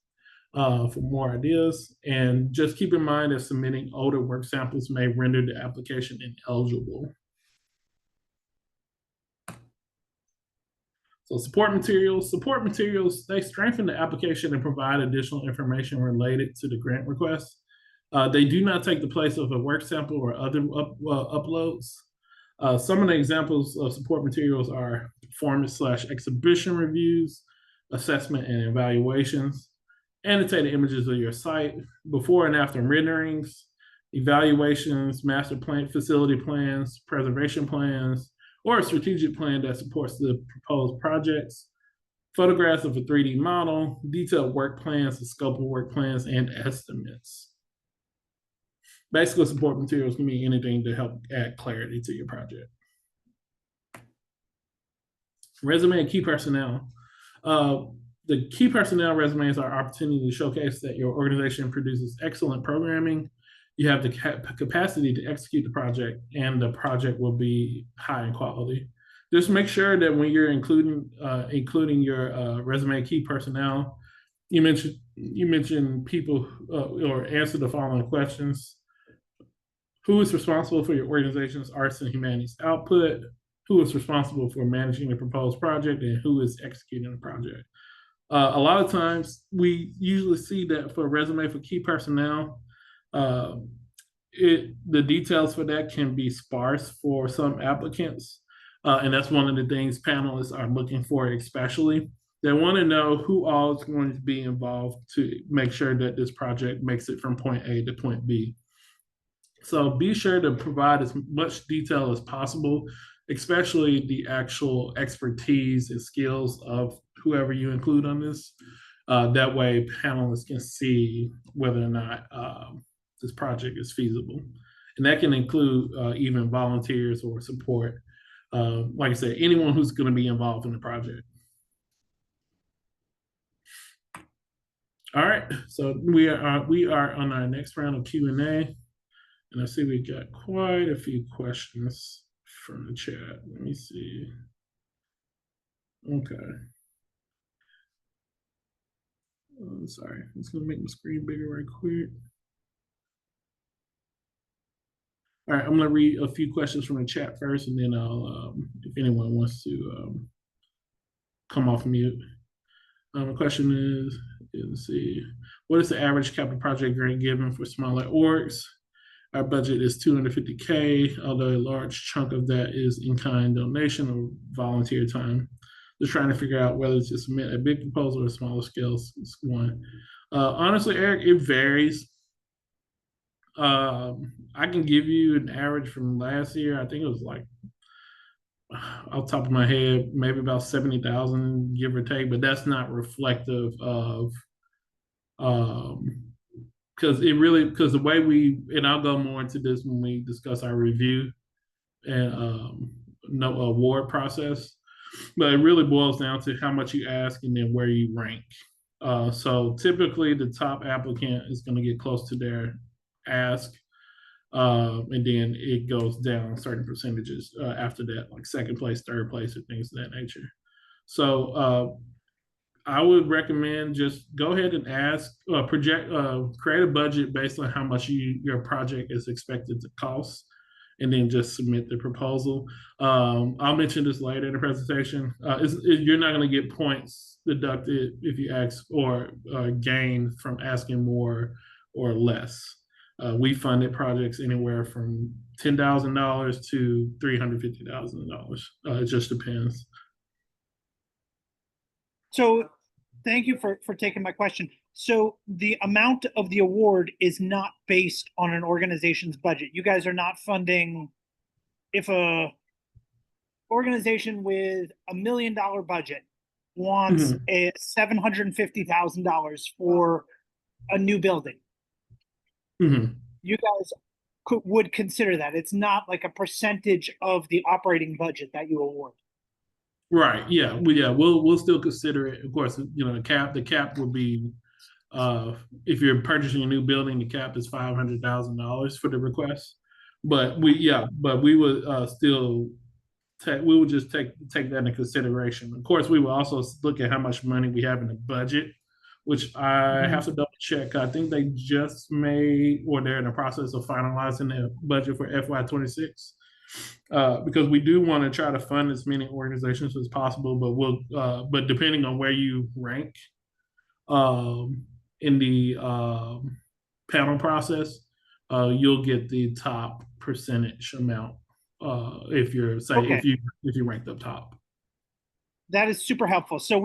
for more ideas. And just keep in mind that submitting older work samples may render the application ineligible. So support materials. Support materials, they strengthen the application and provide additional information related to the grant request. They do not take the place of a work sample or other uploads. Some of the examples of support materials are performance/exhibition reviews, assessment and evaluations, annotated images of your site, before and after renderings, evaluations, master plan, facility plans, preservation plans, or a strategic plan that supports the proposed projects, photographs of a 3D model, detailed work plans, the scope of work plans, and estimates. Basically, support materials can be anything to help add clarity to your project. Resume and key personnel. The key personnel resumes are an opportunity to showcase that your organization produces excellent programming, you have the capacity to execute the project, and the project will be high in quality. Just make sure that when you're including your resume key personnel, you mention people or answer the following questions. Who is responsible for your organization's arts and humanities output? Who is responsible for managing the proposed project, and who is executing the project? A lot of times we usually see that for resume for key personnel, the details for that can be sparse for some applicants. And that's one of the things panelists are looking for, especially. They want to know who all is going to be involved to make sure that this project makes it from point A to point B. So be sure to provide as much detail as possible, especially the actual expertise and skills of whoever you include on this. That way panelists can see whether or not this project is feasible. And that can include even volunteers or support. Like I said, anyone who's going to be involved in the project. All right, so we are on our next round of Q&A. And I see we got quite a few questions from the chat. Let me see. Okay. I'm sorry. I'm just going to make my screen bigger right quick. All right, I'm going to read a few questions from the chat first, and then I'll, if anyone wants to come off mute. The question is, let's see, what is the average capital project grant given for smaller orgs? Our budget is $250K, although a large chunk of that is in-kind donation or volunteer time. Just trying to figure out whether to submit a big proposal or a smaller scale one. Honestly, Eric, it varies. I can give you an average from last year. I think it was like, off the top of my head, maybe about 70,000, give or take, but that's not reflective of because the way and I'll go more into this when we discuss our review and no award process, but it really boils down to how much you ask and then where you rank. So typically the top applicant is going to get close to their ask, and then it goes down certain percentages after that, like second place, third place, and things of that nature. So I would recommend just go ahead and ask, create a budget based on how much your project is expected to cost, and then just submit the proposal. I'll mention this later in the presentation. You're not going to get points deducted if you ask or gain from asking more or less. We funded projects anywhere from $10,000 to $350,000. It just depends. So thank you for taking my question. So the amount of the award is not based on an organization's budget. You guys are not funding, if a organization with $1 million budget wants a $750,000 for a new building. You guys would consider that. It's not like a percentage of the operating budget that you award. Right. Yeah. We'll still consider it. Of course, you know, the cap would be, if you're purchasing a new building, the cap is $500,000 for the request. But we would still just take that into consideration. Of course, we will also look at how much money we have in the budget, which I have to double check. I think they just made, or they're in the process of finalizing the budget for FY26. Because we do want to try to fund as many organizations as possible, but depending on where you rank in the panel process, you'll get the top percentage amount if you're if you ranked up top. That is super helpful. So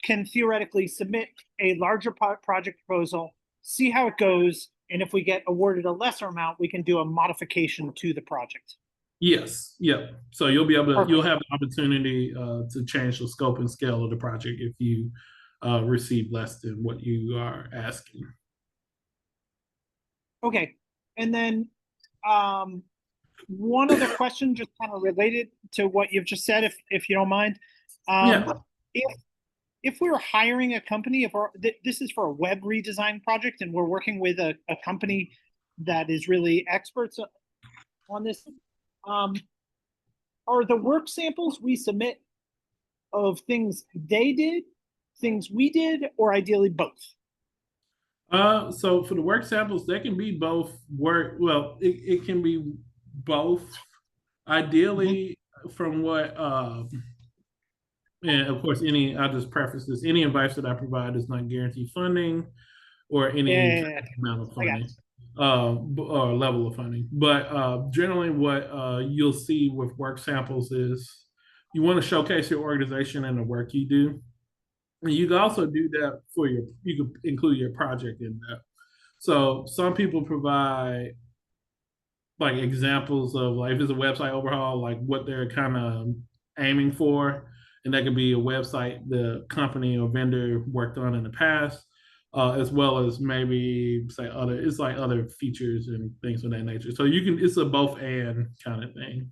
can theoretically submit a larger project proposal, see how it goes, and if we get awarded a lesser amount, we can do a modification to the project. Yes, yep. So you'll be able to, Perfect. you'll have the opportunity to change the scope and scale of the project if you receive less than what you are asking. Okay, and then one other question, just kind of related to what you've just said, if you don't mind. Yeah. If we're hiring a company, this is for a web redesign project, and we're working with a company that is really experts on this, are the work samples we submit of things they did, things we did, or ideally both? So for the work samples, they can be both work. Well, it can be both. Ideally, from what, and of course, I'll just preface this, any advice that I provide is not guaranteed funding or any amount of funding, or level of funding. But generally what you'll see with work samples is you want to showcase your organization and the work you do. And you can also do that you can include your project in that. So some people provide like examples of like, if it's a website overhaul, like what they're kind of aiming for. And that could be a website the company or vendor worked on in the past, as well as maybe say other features and things of that nature. So it's a both and kind of thing.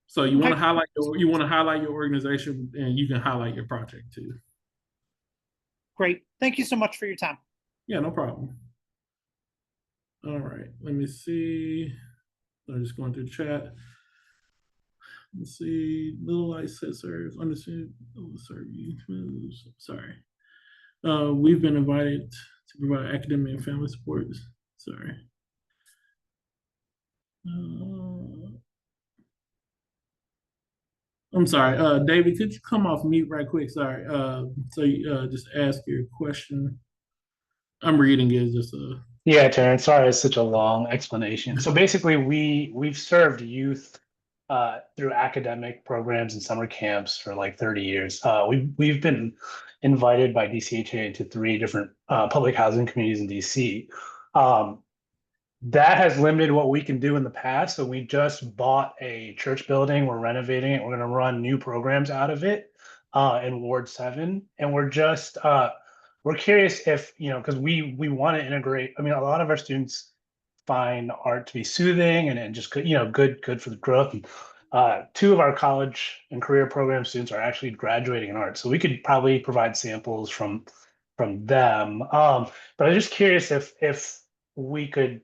So you want to highlight your organization, and you can highlight your project too. Great. Thank you so much for your time. Yeah, no problem. All right, let me see. I'm just going through the chat. Let's see. Little Light said serves. Understand. Sorry. We've been invited to provide academic and family support. Sorry. I'm sorry. David, could you come off mute right quick? Sorry. Just ask your question. I'm reading it. Yeah, Terrence, sorry, it's such a long explanation. So basically we've served youth through academic programs and summer camps for like 30 years. We've been invited by DCHA to 3 different public housing communities in DC. That has limited what we can do in the past. So we just bought a church building. We're renovating it. We're going to run new programs out of it in Ward 7. And we're curious if, because we want to integrate. I mean, a lot of our students find art to be soothing and just good, good for the growth. And 2 of our college and career program students are actually graduating in art. So we could probably provide samples from them. But I'm just curious if we could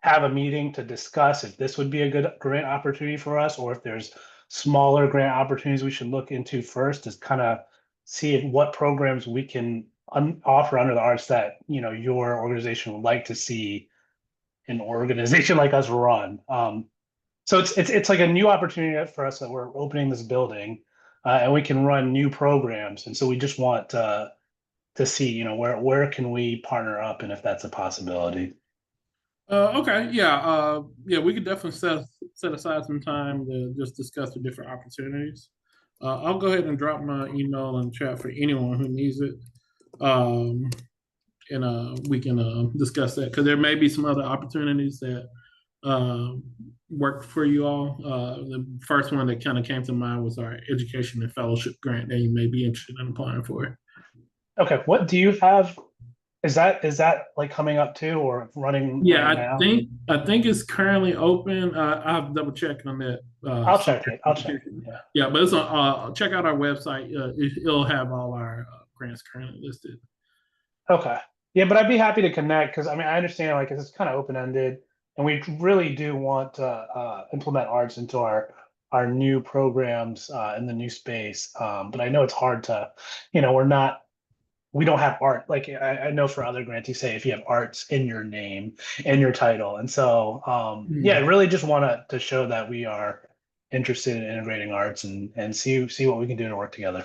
have a meeting to discuss if this would be a good grant opportunity for us, or if there's smaller grant opportunities we should look into first, to kind of see what programs we can offer under the arts that your organization would like to see an organization like us run. So it's like a new opportunity for us that we're opening this building, and we can run new programs. And so we just want to see where can we partner up, and if that's a possibility. Okay, yeah, we could definitely set aside some time to just discuss the different opportunities. I'll go ahead and drop my email in the chat for anyone who needs it, and we can discuss that, because there may be some other opportunities that work for you all. The first one that kind of came to mind was our education and fellowship grant that you may be interested in applying for. Okay, what do you have? Is that like coming up too, or running? Yeah, right now? I think it's currently open. I have to double check on that. I'll check it. Yeah, but it's on. Check out our website. It'll have all our grants currently listed. Okay. Yeah, but I'd be happy to connect, because I mean I understand like it's kind of open ended, and we really do want to implement arts into our new programs in the new space. But I know it's hard to, we don't have art. Like I know for other grantees, say if you have arts in your name, in your title. And so, I really just want to show that we are interested in integrating arts and see what we can do to work together.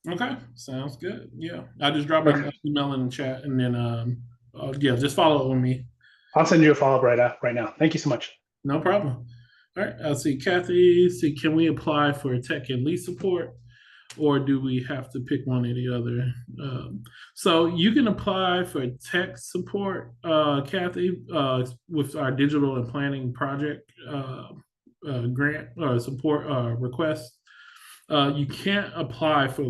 Okay, sounds good. Yeah, I just dropped my email in the chat, and then just follow up with me. I'll send you a follow-up right now. Thank you so much. No problem. All right, I'll see Kathy. Can we apply for tech and lead support? or do we have to pick one or the other? So you can apply for tech support, Kathy, with our digital and planning project grant or support request. You cannot apply for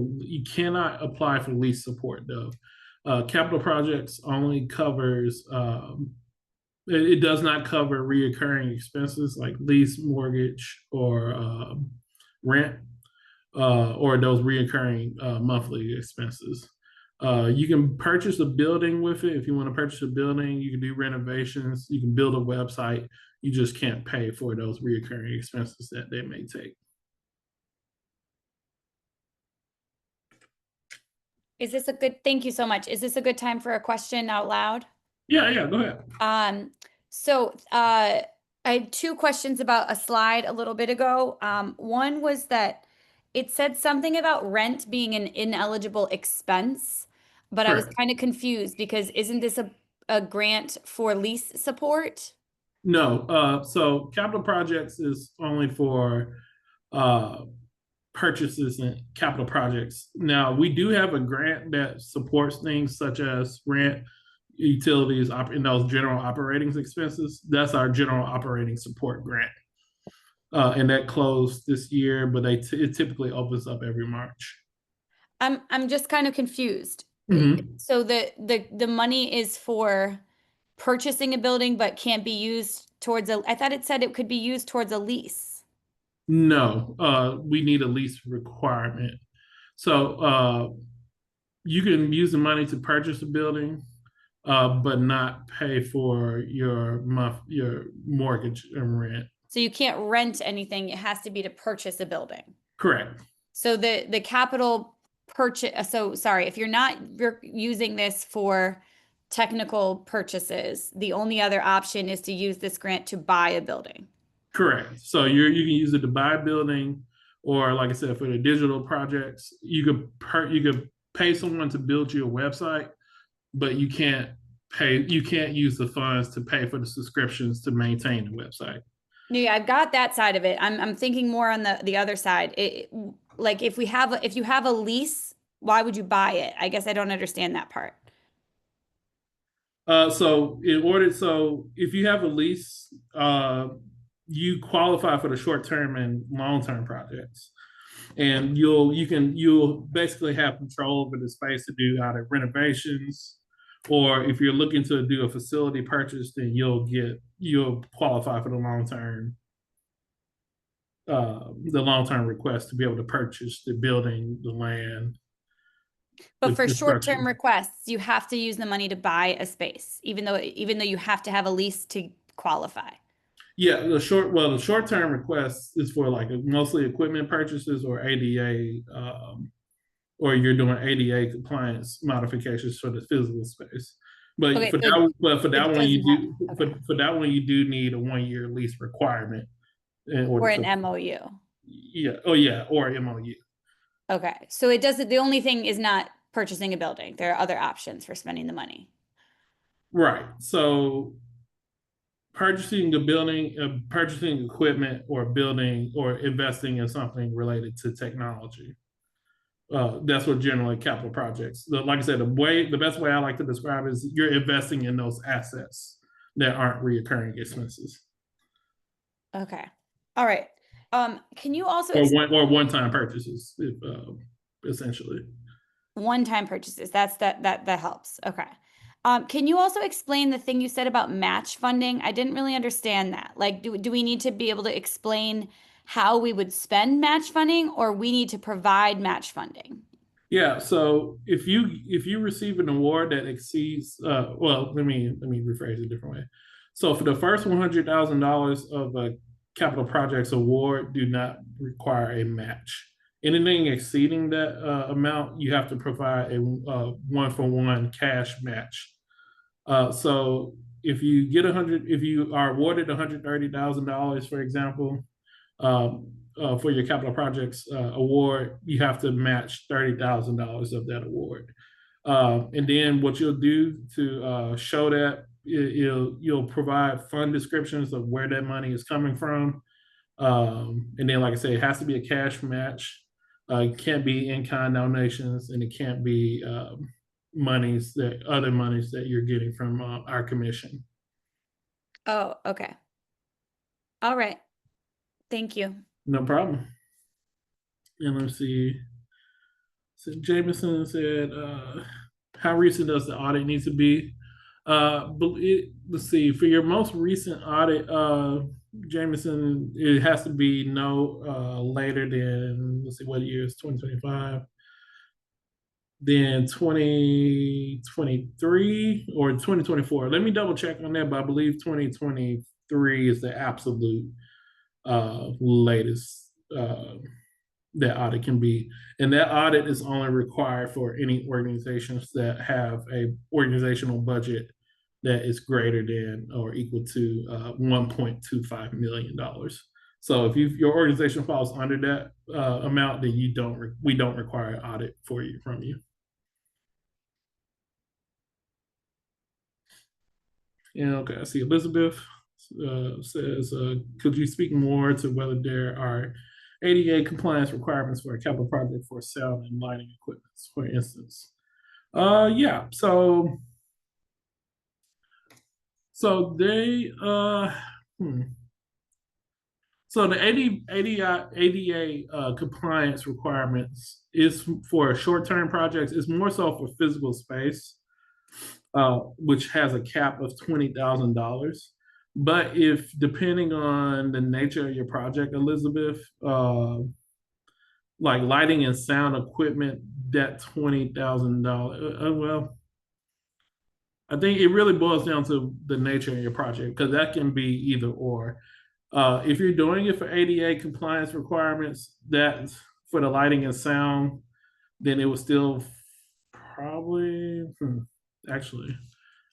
lease support though. Capital projects only covers it does not cover reoccurring expenses like lease, mortgage, or rent, or those reoccurring monthly expenses. You can purchase a building with it. If you want to purchase a building, you can do renovations, you can build a website. You just can't pay for those reoccurring expenses that they may take. Thank you so much. Is this a good time for a question out loud? Yeah, go ahead. So I had two questions about a slide a little bit ago. One was that it said something about rent being an ineligible expense, but I was Correct. kind of confused because isn't this a grant for lease support? No, so capital projects is only for purchases and capital projects. Now, we do have a grant that supports things such as rent, utilities, and those general operating expenses. That's our general operating support grant. And that closed this year, but it typically opens up every March. I'm just kind of confused. Mm-hmm. So the money is for purchasing a building, but can't be used towards I thought it said it could be used towards a lease. No, we need a lease requirement. So you can use the money to purchase a building, but not pay for your mortgage and rent. So you can't rent anything. It has to be to purchase a building. Correct. So the capital purchase, so sorry, if you're using this for technical purchases, the only other option is to use this grant to buy a building. Correct. So you can use it to buy a building, or like I said, for the digital projects, you could pay someone to build you a website, but you can't use the funds to pay for the subscriptions to maintain the website. Yeah, I've got that side of it. I'm thinking more on the other side. Like if you have a lease, why would you buy it? I guess I don't understand that part. So if you have a lease, you qualify for the short-term and long-term projects, and you'll basically have control over the space to do either renovations, or if you're looking to do a facility purchase, then you'll qualify for the long-term request to be able to purchase the building, the land. But for short-term requests, you have to use the money to buy a space, even though you have to have a lease to qualify. Yeah, the short-term request is for like mostly equipment purchases or ADA, or you're doing ADA compliance modifications for the physical space. But Okay, for that one you do need a 1-year lease requirement in order or an MOU. Yeah. Oh yeah, or MOU. Okay, so it doesn't. The only thing is not purchasing a building. There are other options for spending the money. Right. So purchasing a building, purchasing equipment, or building, or investing in something related to technology. That's what generally capital projects. Like I said, the best way I like to describe is you're investing in those assets that aren't reoccurring expenses. Okay. All right. Can you also or one-time purchases, essentially. One-time purchases. That helps. Okay. Can you also explain the thing you said about match funding? I didn't really understand that. Like, do we need to be able to explain how we would spend match funding, or we need to provide match funding? Yeah. So if you receive an award that exceeds, well, let me rephrase it a different way. So for the first $100,000 of a capital projects award, do not require a match. Anything exceeding that amount, you have to provide a one-for-one cash match. So if you are awarded $130,000, for example, for your capital projects award, you have to match $30,000 of that award. And then what you'll do to show that, you'll provide fund descriptions of where that money is coming from. And then, like I say, it has to be a cash match. It can't be in-kind donations, and it can't be other monies that you're getting from our commission. Oh, okay. All right. Thank you. No problem. And let's see. So Jameson said, how recent does the audit need to be? Let's see, for your most recent audit, Jameson, it has to be no later than, let's see, what year is 2025? Then 2023 or 2024. Let me double check on that, but I believe 2023 is the absolute latest that audit can be. And that audit is only required for any organizations that have a organizational budget that is greater than or equal to $1.25 million. So if your organization falls under that amount, then we don't require an audit from you. And okay, I see Elizabeth says, could you speak more to whether there are ADA compliance requirements for a capital project for sound and lighting equipment, for instance? Yeah, so they so the ADA compliance requirements is for short-term projects. It's more so for physical space, which has a cap of $20,000. But if depending on the nature of your project, Elizabeth, like lighting and sound equipment, that $20,000, well, I think it really boils down to the nature of your project, because that can be either or. If you're doing it for ADA compliance requirements, that's for the lighting and sound, then it will still probably, actually,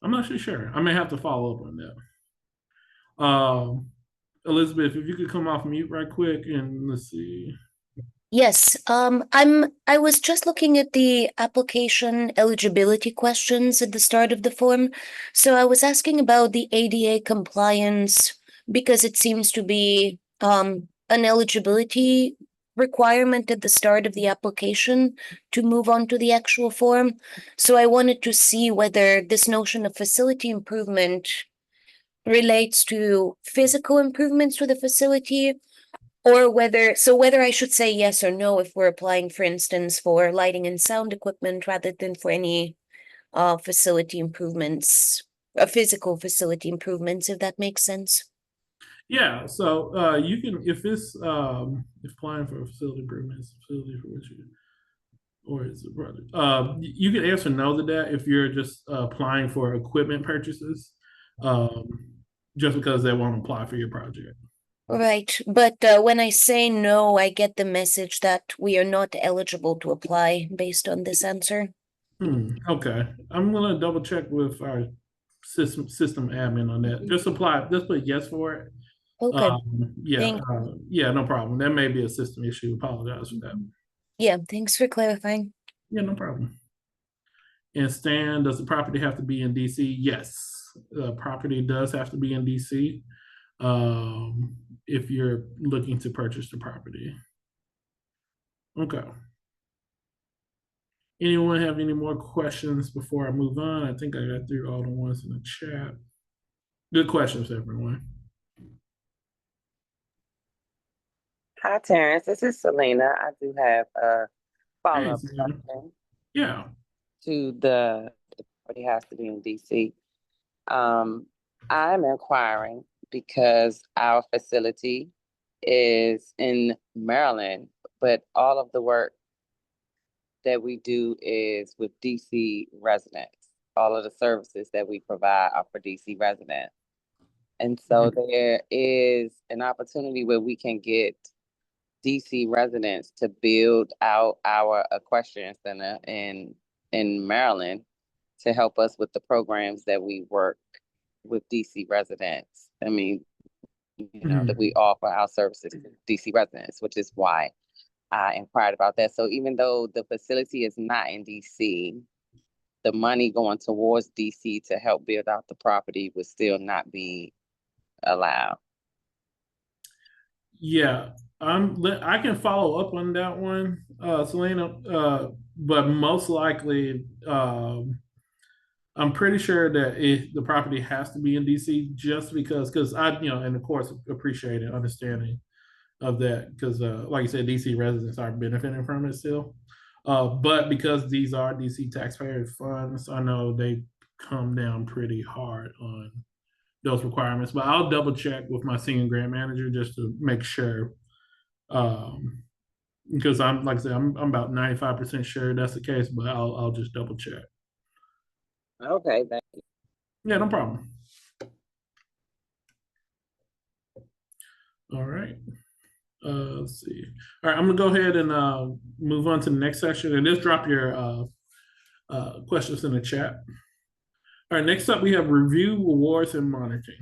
I'm not sure. I may have to follow up on that. Elizabeth, if you could come off mute right quick, and let's see. Yes, I was just looking at the application eligibility questions at the start of the form. So I was asking about the ADA compliance because it seems to be an eligibility requirement at the start of the application to move on to the actual form. So I wanted to see whether this notion of facility improvement relates to physical improvements to the facility, or whether I should say yes or no if we're applying, for instance, for lighting and sound equipment rather than for any facility improvements, physical facility improvements, if that makes sense. Yeah, so you can, if applying for a facility improvements, facility for which you, or it's a project, you can answer no to that if you're just applying for equipment purchases, just because they won't apply for your project. Right, but when I say no, I get the message that we are not eligible to apply based on this answer. Okay, I'm gonna double check with our system admin on that. Just put yes for it. Okay. Yeah, no problem. That may be a system issue. Apologize for that. Yeah, thanks for clarifying. Yeah, no problem. And Stan, does the property have to be in DC? Yes, the property does have to be in DC. If you're looking to purchase the property. Okay. Anyone have any more questions before I move on? I think I got through all the ones in the chat. Good questions, everyone. Hi, Terrence. This is Selena. I do have a follow-up question. Yeah. To the property has to be in DC. I'm inquiring because our facility is in Maryland, but all of the work that we do is with DC residents. All of the services that we provide are for DC residents. And so there is an opportunity where we can get DC residents to build out our equestrian center in Maryland to help us with the programs that we work with DC residents. I mean, that we offer our services to DC residents, which is why I inquired about that. So even though the facility is not in DC, the money going towards DC to help build out the property would still not be allowed. Yeah. I can follow up on that one, Selena. But most likely, I'm pretty sure that the property has to be in DC just because I, and of course, appreciate and understanding of that because, like you said, DC residents are benefiting from it still. But because these are DC taxpayer funds, I know they come down pretty hard on those requirements. But I'll double check with my senior grant manager just to make sure. Because I'm like I said, I'm about 95% sure that's the case, but I'll just double check. Okay, thank you. Yeah, no problem. All right. Let's see. All right, I'm gonna go ahead and move on to the next section, and just drop your questions in the chat. All right, next up we have review, awards, and monitoring.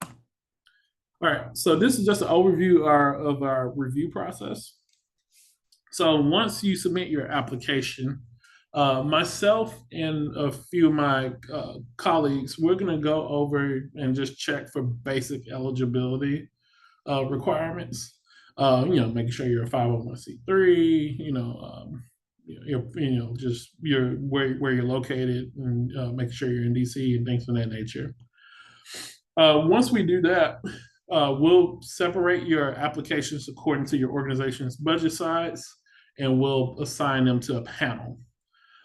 All right, so this is just an overview of our review process. So once you submit your application, myself and a few of my colleagues, we're going to go over and just check for basic eligibility requirements. Making sure you're a 501c3. Just where you're located, and making sure you're in DC and things of that nature. Once we do that, we'll separate your applications according to your organization's budget size, and we'll assign them to a panel.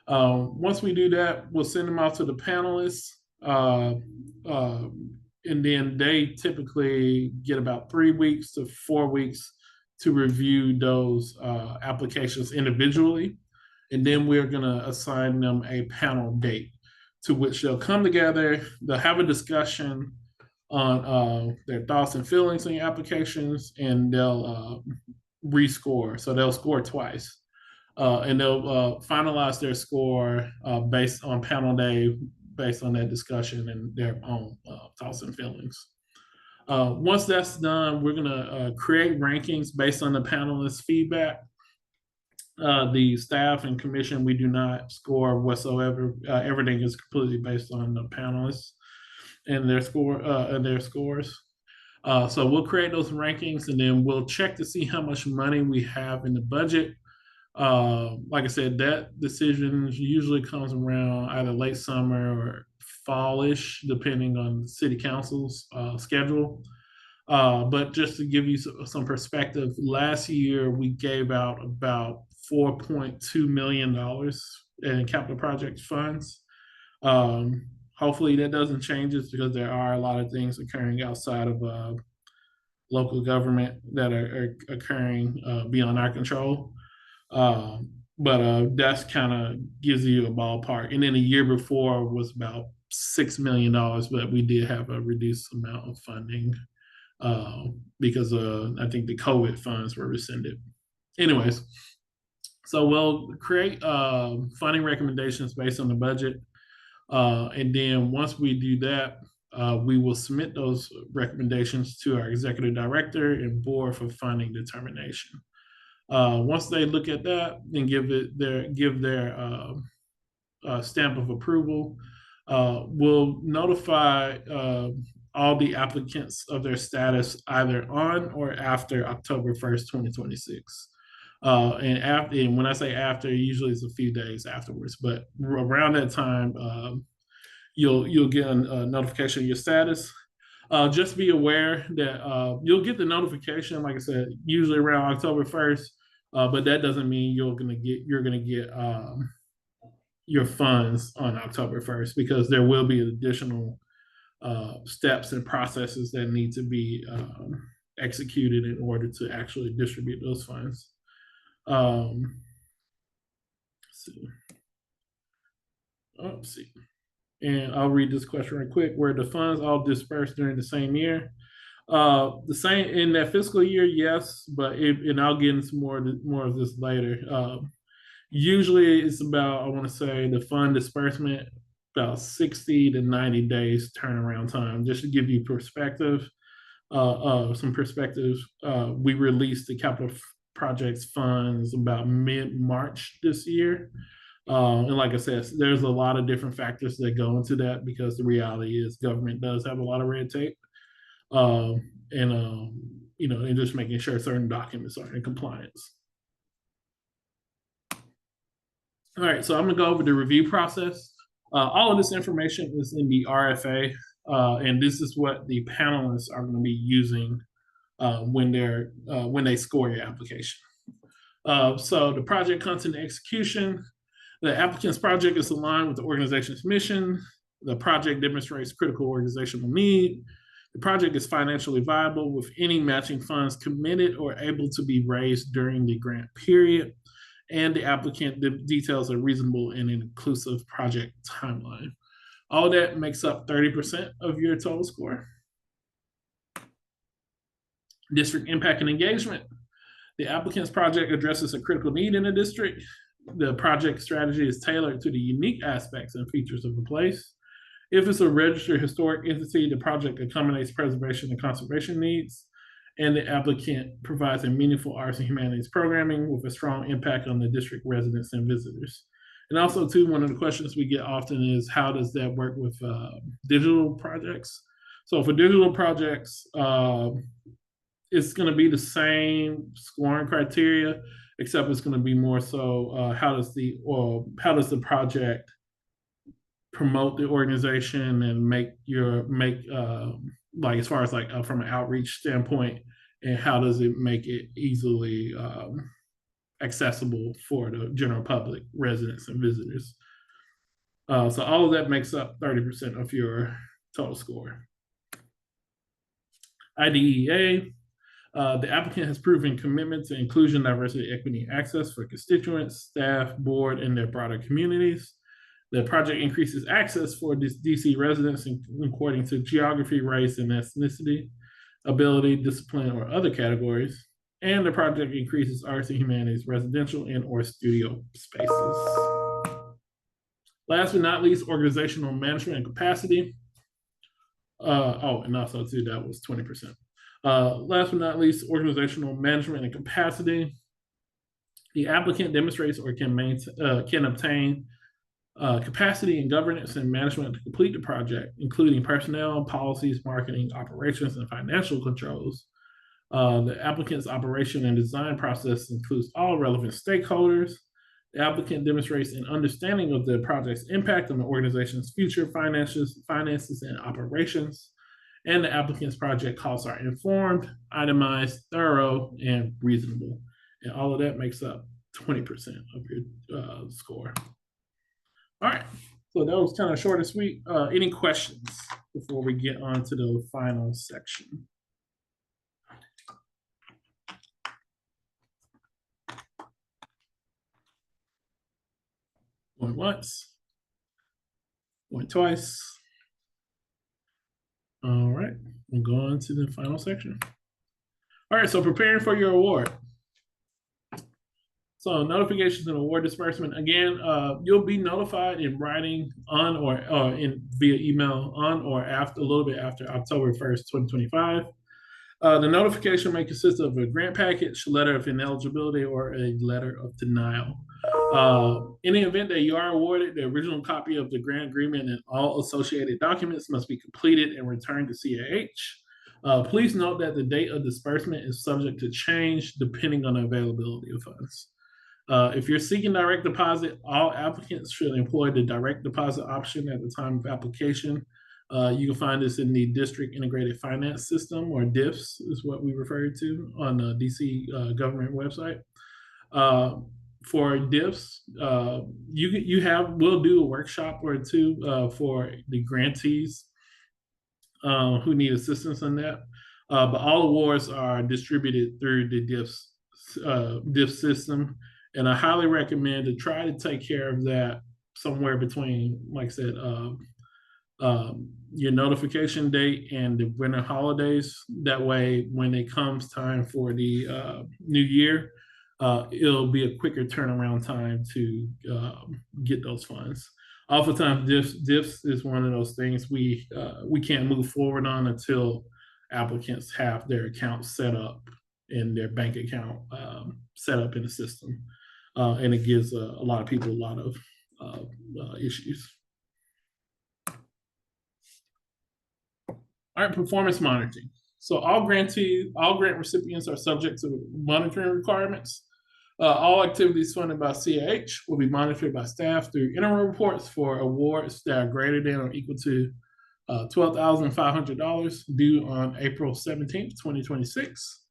Once we do that, we'll send them out to the panelists, and then they typically get about 3 weeks to 4 weeks to review those applications individually. And then we're going to assign them a panel date to which they'll come together, they'll have a discussion on their thoughts and feelings on your applications, and they'll rescore. So they'll score twice. And they'll finalize their score based on panel day, based on that discussion and their own thoughts and feelings. Once that's done, we're going to create rankings based on the panelists' feedback. The staff and commission, we do not score whatsoever. Everything is completely based on the panelists and their scores. So we'll create those rankings, and then we'll check to see how much money we have in the budget. Like I said, that decision usually comes around either late summer or fallish, depending on the city council's schedule. But just to give you some perspective, last year we gave out about $4.2 million in capital project funds. Hopefully that doesn't change it, because there are a lot of things occurring outside of local government that are occurring beyond our control. But that's kind of gives you a ballpark. And then the year before was about $6 million, but we did have a reduced amount of funding because I think the COVID funds were rescinded. Anyways, so we'll create funding recommendations based on the budget. And then once we do that, we will submit those recommendations to our executive director and board for funding determination. Once they look at that and give their stamp of approval, we'll notify all the applicants of their status either on or after October 1st, 2026. And when I say after, usually it's a few days afterwards, but around that time, you'll get a notification of your status. Just be aware that you'll get the notification, like I said, usually around October 1st, but that doesn't mean you're gonna get your funds on October 1st, because there will be additional steps and processes that need to be executed in order to actually distribute those funds. Let's see. And I'll read this question right quick. Were the funds all dispersed during the same year? The same in that fiscal year, yes, but and I'll get into more of this later. Usually it's about, I want to say, the fund disbursement, about 60 to 90 days turnaround time. Just to give you perspective, some perspective, we released the capital projects funds about mid-March this year. And like I said, there's a lot of different factors that go into that, because the reality is government does have a lot of red tape. and just making sure certain documents are in compliance. All right, so I'm gonna go over the review process. All of this information is in the RFA, and this is what the panelists are gonna be using when they score your application. So the project content execution, the applicant's project is aligned with the organization's mission. The project demonstrates critical organizational need. The project is financially viable with any matching funds committed or able to be raised during the grant period. And the applicant details a reasonable and inclusive project timeline. All that makes up 30% of your total score. District impact and engagement. The applicant's project addresses a critical need in the district. The project strategy is tailored to the unique aspects and features of the place. If it's a registered historic entity, the project accommodates preservation and conservation needs, and the applicant provides a meaningful arts and humanities programming with a strong impact on the district residents and visitors. And also, too, one of the questions we get often is, how does that work with digital projects? So for digital projects, it's going to be the same scoring criteria, except it's going to be more so how does the project promote the organization and make like as far as like from an outreach standpoint, and how does it make it easily accessible for the general public, residents and visitors. So all of that makes up 30% of your total score. IDEA, the applicant has proven commitment to inclusion, diversity, equity, and access for constituents, staff, board, and their broader communities. The project increases access for DC residents according to geography, race, and ethnicity, ability, discipline, or other categories. And the project increases arts and humanities, residential and or studio spaces. Last but not least, organizational management and capacity. And also too, that was 20%. Last but not least, organizational management and capacity. The applicant demonstrates or can obtain capacity and governance and management to complete the project, including personnel, policies, marketing, operations, and financial controls. The applicant's operation and design process includes all relevant stakeholders. The applicant demonstrates an understanding of the project's impact on the organization's future finances, and operations. And the applicant's project costs are informed, itemized, thorough, and reasonable. And all of that makes up 20% of your score. All right, so that was kind of short and sweet. Any questions before we get on to the final section? Going once, going twice. All right, we'll go on to the final section. All right, so preparing for your award. So notifications and award disbursement. Again, you'll be notified in writing on or via email on or after a little bit after October 1st, 2025. The notification may consist of a grant package, letter of ineligibility, or a letter of denial. In the event that you are awarded, the original copy of the grant agreement and all associated documents must be completed and returned to CAH. Please note that the date of disbursement is subject to change depending on the availability of funds. If you're seeking direct deposit, all applicants should employ the direct deposit option at the time of application. You can find this in the District Integrated Finance System, or DIFS is what we refer to on the DC government website. For DIFS, we'll do a workshop or two for the grantees who need assistance on that. But all awards are distributed through the DIFS system. And I highly recommend to try to take care of that somewhere between, like I said, your notification date and the winter holidays. That way, when it comes time for the new year, it'll be a quicker turnaround time to get those funds. Oftentimes, DIFS is one of those things we can't move forward on until applicants have their account set up and their bank account set up in the system. And it gives a lot of people a lot of issues. All right, performance monitoring. So all grant recipients are subject to monitoring requirements. All activities funded by CAH will be monitored by staff through interim reports for awards that are greater than or equal to $12,500 due on April 17th, 2026,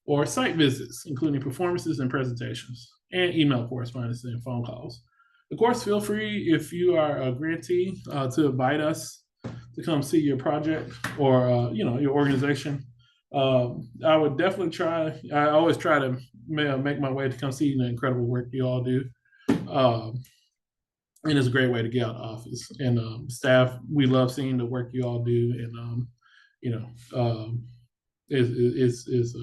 or site visits, including performances and presentations, and email correspondence and phone calls. Of course, feel free, if you are a grantee, to invite us to come see your project or your organization. I would definitely try. I always try to make my way to come see the incredible work you all do. And it's a great way to get out of office. And staff, we love seeing the work you all do. And it's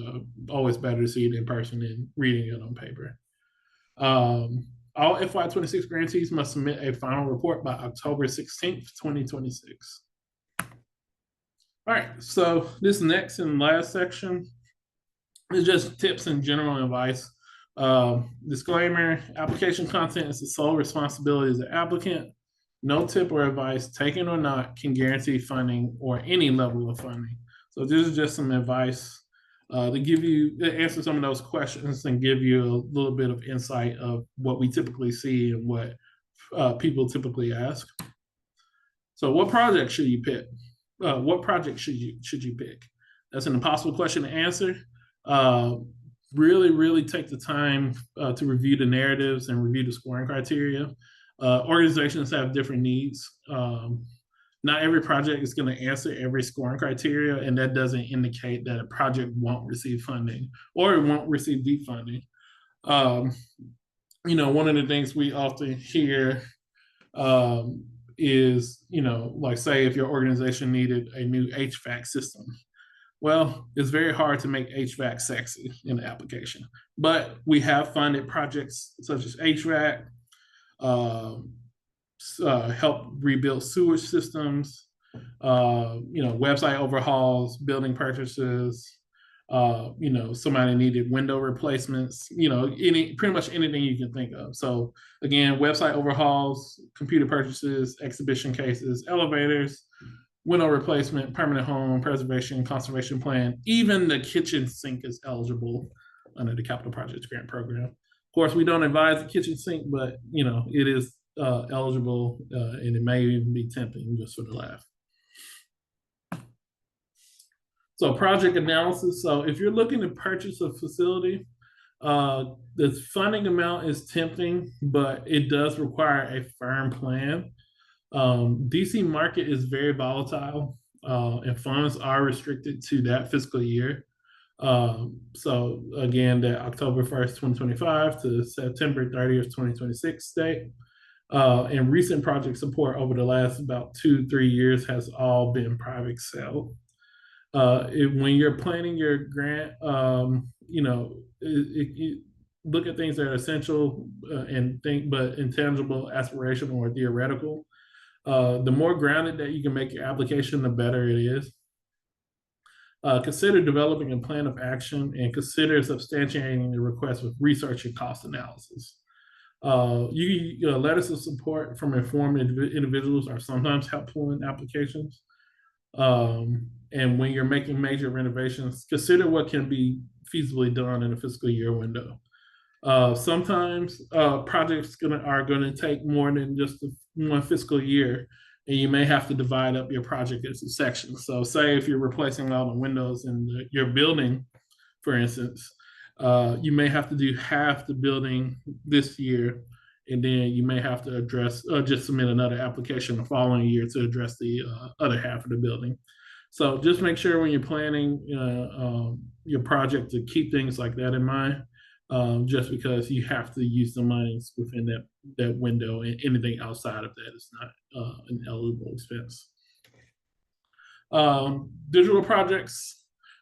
always better to see it in person than reading it on paper. All FY26 grantees must submit a final report by October 16th, 2026. All right, so this next and last section is just tips and general advice. Disclaimer, application content is the sole responsibility of the applicant. No tip or advice, taken or not, can guarantee funding or any level of funding. So this is just some advice to answer some of those questions and give you a little bit of insight of what we typically see and what people typically ask. So what project should you pick? What project should you pick? That's an impossible question to answer. Really take the time to review the narratives and review the scoring criteria. Organizations have different needs. Not every project is going to answer every scoring criteria, and that doesn't indicate that a project won't receive funding or it won't receive deep funding. One of the things we often hear is, like say if your organization needed a new HVAC system. Well, it's very hard to make HVAC sexy in the application, but we have funded projects such as HVAC, help rebuild sewage systems, website overhauls, building purchases, somebody needed window replacements, pretty much anything you can think of. So again, website overhauls, computer purchases, exhibition cases, elevators, window replacement, permanent home, preservation, conservation plan, even the kitchen sink is eligible under the Capital Projects Grant Program. Of course, we don't advise the kitchen sink, but it is eligible, and it may even be tempting just for the laugh. So project analysis. So if you're looking to purchase a facility, the funding amount is tempting, but it does require a firm plan. DC market is very volatile, and funds are restricted to that fiscal year. So again, that October 1st, 2025 to September 30th, 2026 date. And recent project support over the last about 2-3 years has all been private sale. When you're planning your grant, look at things that are essential but intangible, aspirational, or theoretical. The more grounded that you can make your application, the better it is. Consider developing a plan of action and consider substantiating the request with research and cost analysis. Letters of support from informed individuals are sometimes helpful in applications. And when you're making major renovations, consider what can be feasibly done in a fiscal year window. Sometimes projects are going to take more than just one fiscal year, and you may have to divide up your project into sections. So say if you're replacing all the windows in your building, for instance, you may have to do half the building this year, and then you may have to just submit another application the following year to address the other half of the building. So just make sure when you're planning your project to keep things like that in mind, just because you have to use the monies within that window, and anything outside of that is not an eligible expense. Digital projects.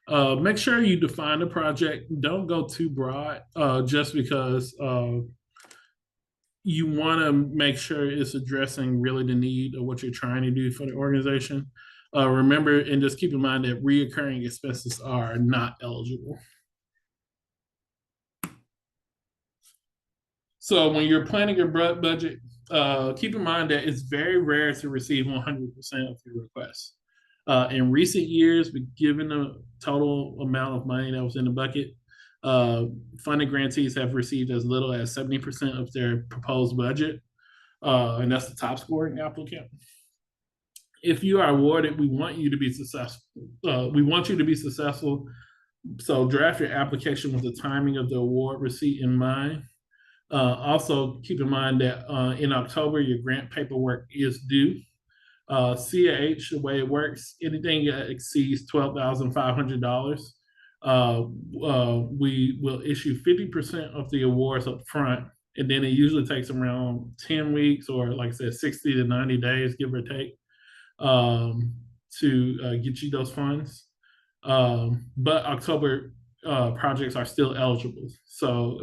Make sure you define the project. Don't go too broad, just because you want to make sure it's addressing really the need of what you're trying to do for the organization. Remember, and just keep in mind that reoccurring expenses are not eligible. So when you're planning your budget, keep in mind that it's very rare to receive 100% of your requests. In recent years, given the total amount of money that was in the bucket, funding grantees have received as little as 70% of their proposed budget, and that's the top scoring applicant. If you are awarded, we want you to be successful. So draft your application with the timing of the award receipt in mind. Also, keep in mind that in October, your grant paperwork is due. CAH, the way it works, anything that exceeds $12,500, we will issue 50% of the awards up front, and then it usually takes around 10 weeks or, like I said, 60 to 90 days, give or take, to get you those funds. But October projects are still eligible.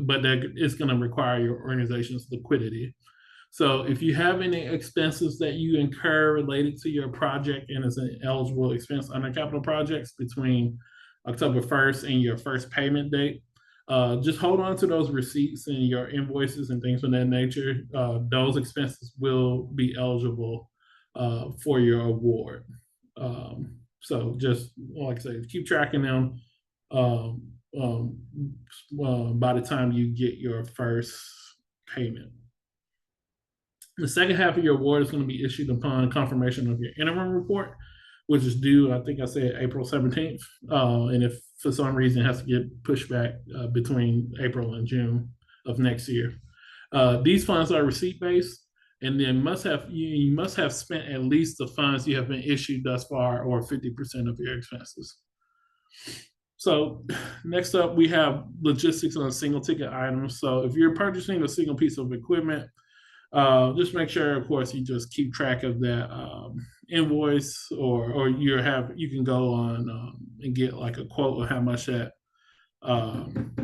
But it's going to require your organization's liquidity. So if you have any expenses that you incur related to your project and is an eligible expense under capital projects between October 1st and your first payment date, just hold on to those receipts and your invoices and things of that nature. Those expenses will be eligible for your award. So just like I said, keep tracking them by the time you get your first payment. The second half of your award is going to be issued upon confirmation of your interim report, which is due, I think I said April 17th. And if for some reason it has to get pushed back between April and June of next year. These funds are receipt-based, and then you must have spent at least the funds you have been issued thus far, or 50% of your expenses. So next up, we have logistics on single ticket items. So if you're purchasing a single piece of equipment, just make sure, of course, you just keep track of that invoice, or you can go on and get like a quote of how much that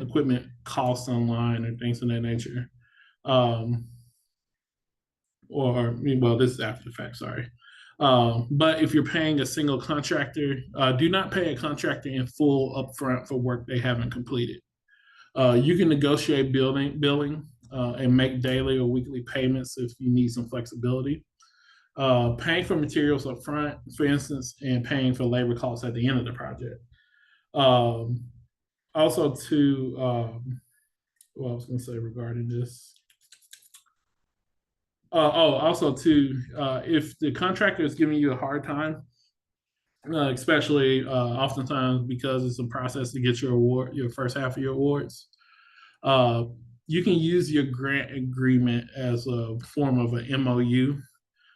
equipment costs online or things of that nature. This is after the fact, sorry. But if you're paying a single contractor, do not pay a contractor in full upfront for work they haven't completed. You can negotiate billing and make daily or weekly payments if you need some flexibility. Paying for materials up front, for instance, and paying for labor costs at the end of the project. Also, what I was going to say regarding this. If the contractor is giving you a hard time, especially oftentimes because it's a process to get your first half of your awards, you can use your grant agreement as a form of an MOU,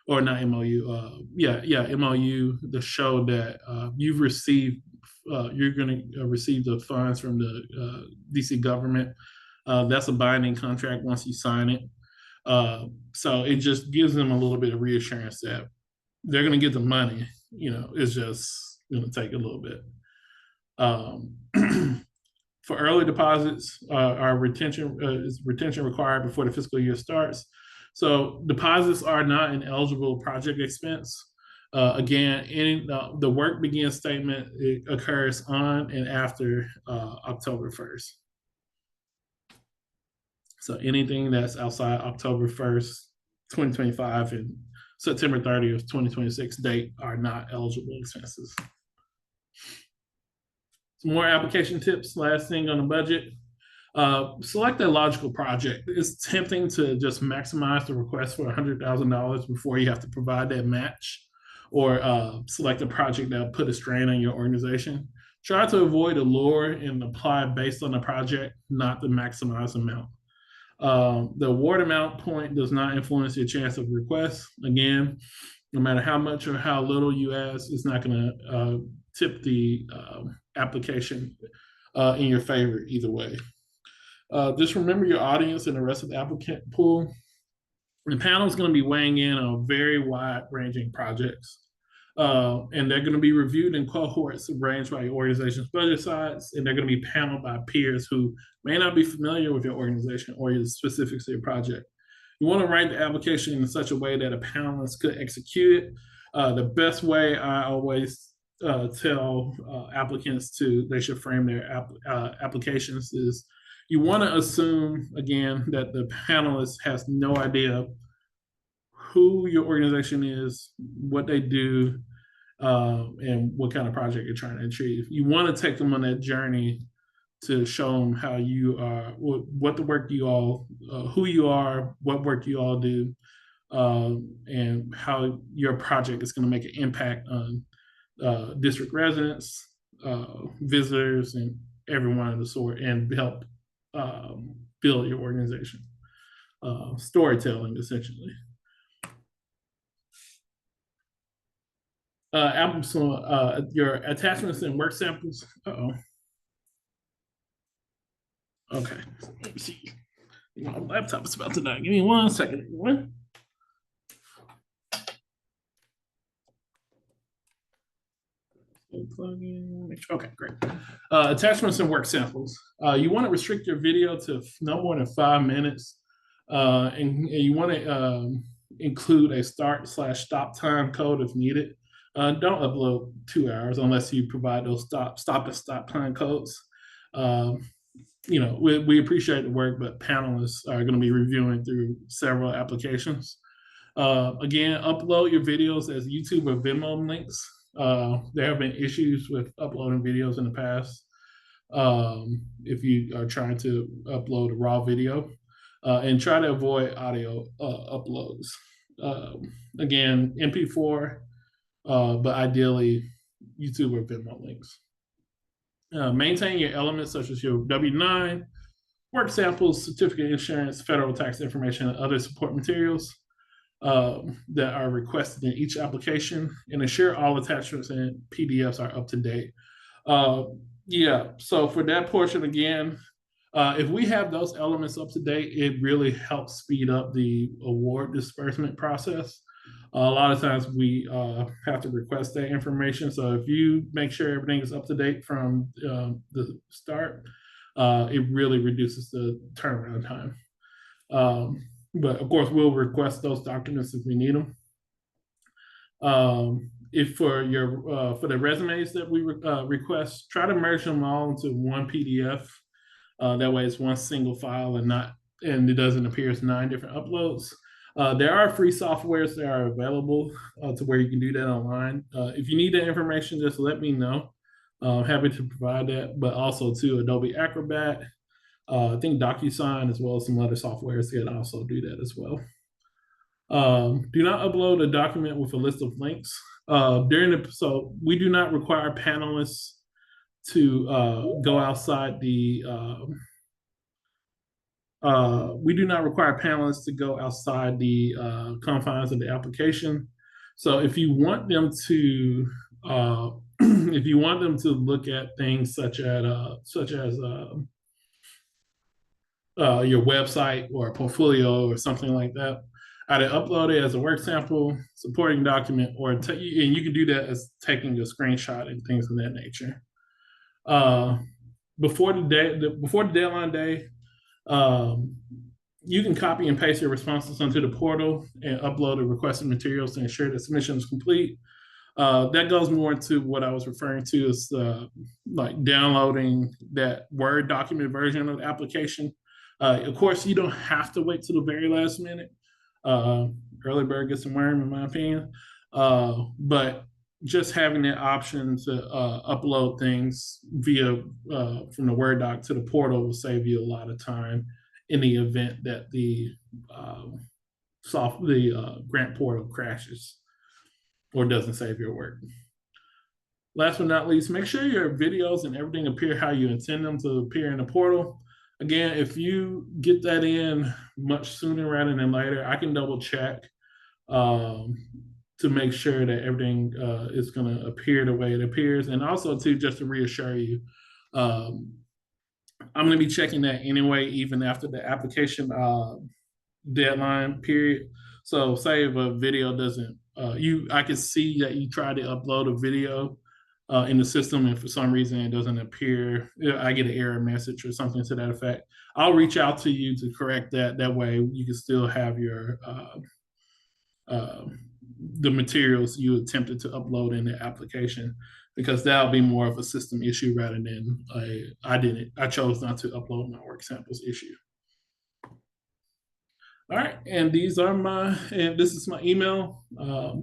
or not MOU, MOU, to show that you've received, you're going to receive the funds from the DC government. That's a binding contract once you sign it. So it just gives them a little bit of reassurance that they're going to get the money. It's just going to take a little bit. For early deposits, our retention is required before the fiscal year starts. So deposits are not an eligible project expense. Again, the work begins statement, it occurs on and after October 1st. So anything that's outside October 1st, 2025 and September 30th, 2026 date are not eligible expenses. Some more application tips. Last thing on the budget. Select a logical project. It's tempting to just maximize the request for $100,000 before you have to provide that match, or select a project that will put a strain on your organization. Try to avoid a lure and apply based on the project, not the maximized amount. The award amount point does not influence your chance of request. Again, no matter how much or how little you ask, it's not going to tip the application in your favor either way. Just remember your audience and the rest of the applicant pool. The panel is going to be weighing in on very wide-ranging projects. And they're going to be reviewed in cohorts ranged by your organization's budget size, and they're going to be paneled by peers who may not be familiar with your organization or the specifics of your project. You want to write the application in such a way that a panelist could execute it. The best way I always tell applicants they should frame their applications is you want to assume, again, that the panelist has no idea who your organization is, what they do, and what kind of project you're trying to achieve. You want to take them on that journey to show them how you are, what the work you all, who you are, what work you all do, and how your project is going to make an impact on district residents, visitors, and everyone of the sort, and help build your organization. Storytelling, essentially. Your attachments and work samples. Okay. Let me see. My laptop is about to die. Give me 1 second, everyone. Okay, great. Attachments and work samples. You want to restrict your video to no more than 5 minutes, and you want to include a start/stop time code if needed. Don't upload 2 hours unless you provide those stop time codes. We appreciate the work, but panelists are going to be reviewing through several applications. Again, upload your videos as YouTube or Venmo links. There have been issues with uploading videos in the past. If you are trying to upload a raw video, and try to avoid audio uploads. Again, MP4, but ideally YouTube or Venmo links. Maintain your elements such as your W-9, work samples, certificate insurance, federal tax information, and other support materials that are requested in each application, and ensure all attachments and PDFs are up to date. So for that portion, again, if we have those elements up to date, it really helps speed up the award disbursement process. A lot of times we have to request that information. So if you make sure everything is up to date from the start, it really reduces the turnaround time. But of course, we'll request those documents if we need them. If for the resumes that we request, try to merge them all into one PDF. That way, it's one single file and it doesn't appear as 9 different uploads. There are free softwares that are available to where you can do that online. If you need that information, just let me know. I'm happy to provide that, but also to Adobe Acrobat, I think DocuSign, as well as some other softwares that also do that as well. Do not upload a document with a list of links. So we do not require panelists to go outside the confines of the application. So if you want them to look at things such as your website or a portfolio or something like that, either upload it as a work sample, supporting document, and you can do that as taking a screenshot and things of that nature. Before the deadline day, you can copy and paste your responses onto the portal and upload the requested materials to ensure the submission is complete. That goes more into what I was referring to as like downloading that Word document version of the application. Of course, you don't have to wait till the very last minute. Early bird gets some worm, in my opinion. But just having the option to upload things via from the Word doc to the portal will save you a lot of time in the event that the grant portal crashes or doesn't save your work. Last but not least, make sure your videos and everything appear how you intend them to appear in the portal. Again, if you get that in much sooner rather than later, I can double check to make sure that everything is going to appear the way it appears. And also, just to reassure you, I'm going to be checking that anyway, even after the application deadline period. So say if a video doesn't, I can see that you tried to upload a video in the system, and for some reason it doesn't appear, I get an error message or something to that effect. I'll reach out to you to correct that. That way you can still have your the materials you attempted to upload in the application, because that'll be more of a system issue rather than I chose not to upload my work samples issue. All right, and this is my email.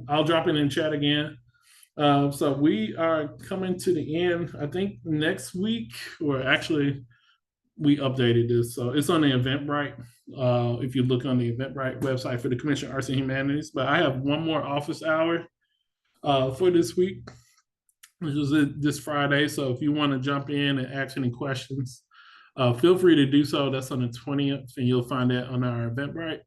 I'll drop it in chat again. So we are coming to the end. I think next week, or actually, we updated this, so it's on the Eventbrite. If you look on the Eventbrite website for the Commission on Arts and Humanities, but I have one more office hour for this week, which is this Friday. So if you want to jump in and ask any questions, feel free to do so. That's on the 20th, and you'll find that on our Eventbrite.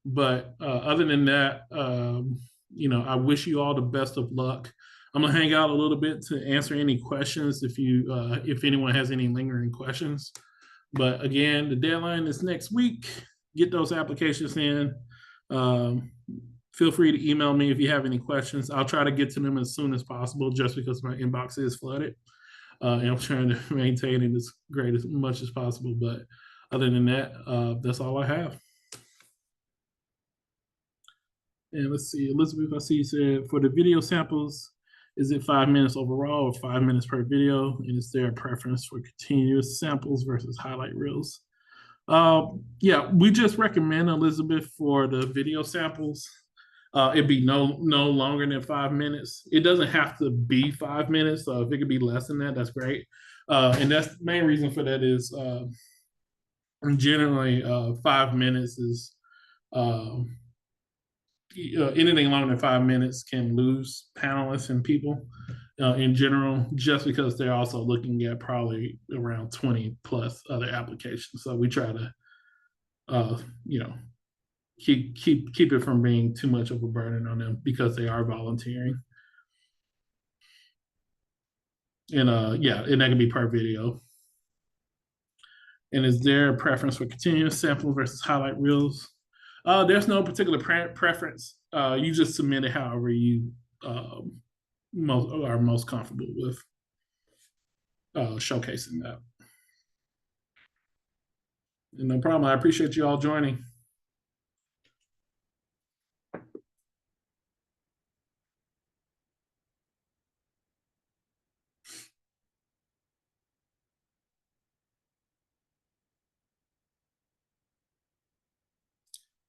But other than that, I wish you all the best of luck. I'm gonna hang out a little bit to answer any questions if anyone has any lingering questions. But again, the deadline is next week. Get those applications in. Feel free to email me if you have any questions. I'll try to get to them as soon as possible, just because my inbox is flooded. And I'm trying to maintain it as great as much as possible. But other than that, that's all I have. And let's see, Elizabeth, I see you said for the video samples, is it 5 minutes overall or 5 minutes per video? And is there a preference for continuous samples versus highlight reels? Yeah, we just recommend, Elizabeth, for the video samples, it'd be no longer than 5 minutes. It doesn't have to be 5 minutes. So if it could be less than that, that's great. And that's the main reason for that is generally 5 minutes is anything longer than 5 minutes can lose panelists and people in general, just because they're also looking at probably around 20 plus other applications. So we try to, keep it from being too much of a burden on them because they are volunteering. And and that can be per video. And is there a preference for continuous sample versus highlight reels? There's no particular preference. You just submit it however you are most comfortable with showcasing that. And no problem. I appreciate you all joining.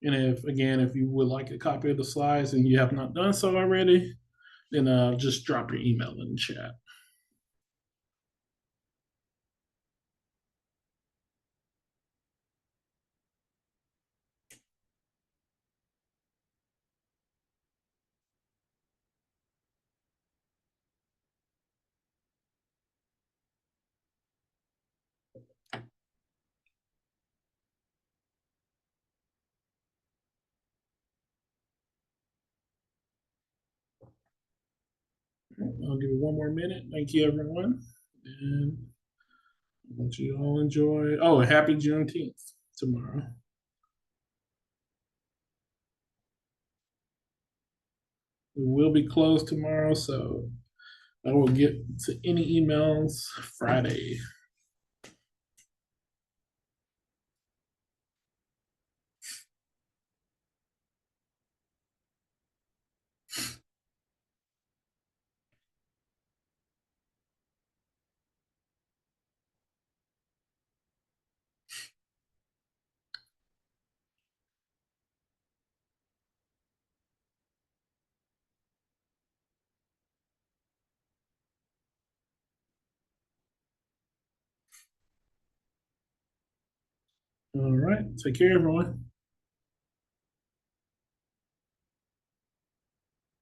And if you would like a copy of the slides and you have not done so already, then just drop your email in the chat. I'll give it one more minute. Thank you, everyone. And let you all enjoy. Oh, happy Juneteenth tomorrow. We will be closed tomorrow, so I will get to any emails Friday. All right. Take care, everyone.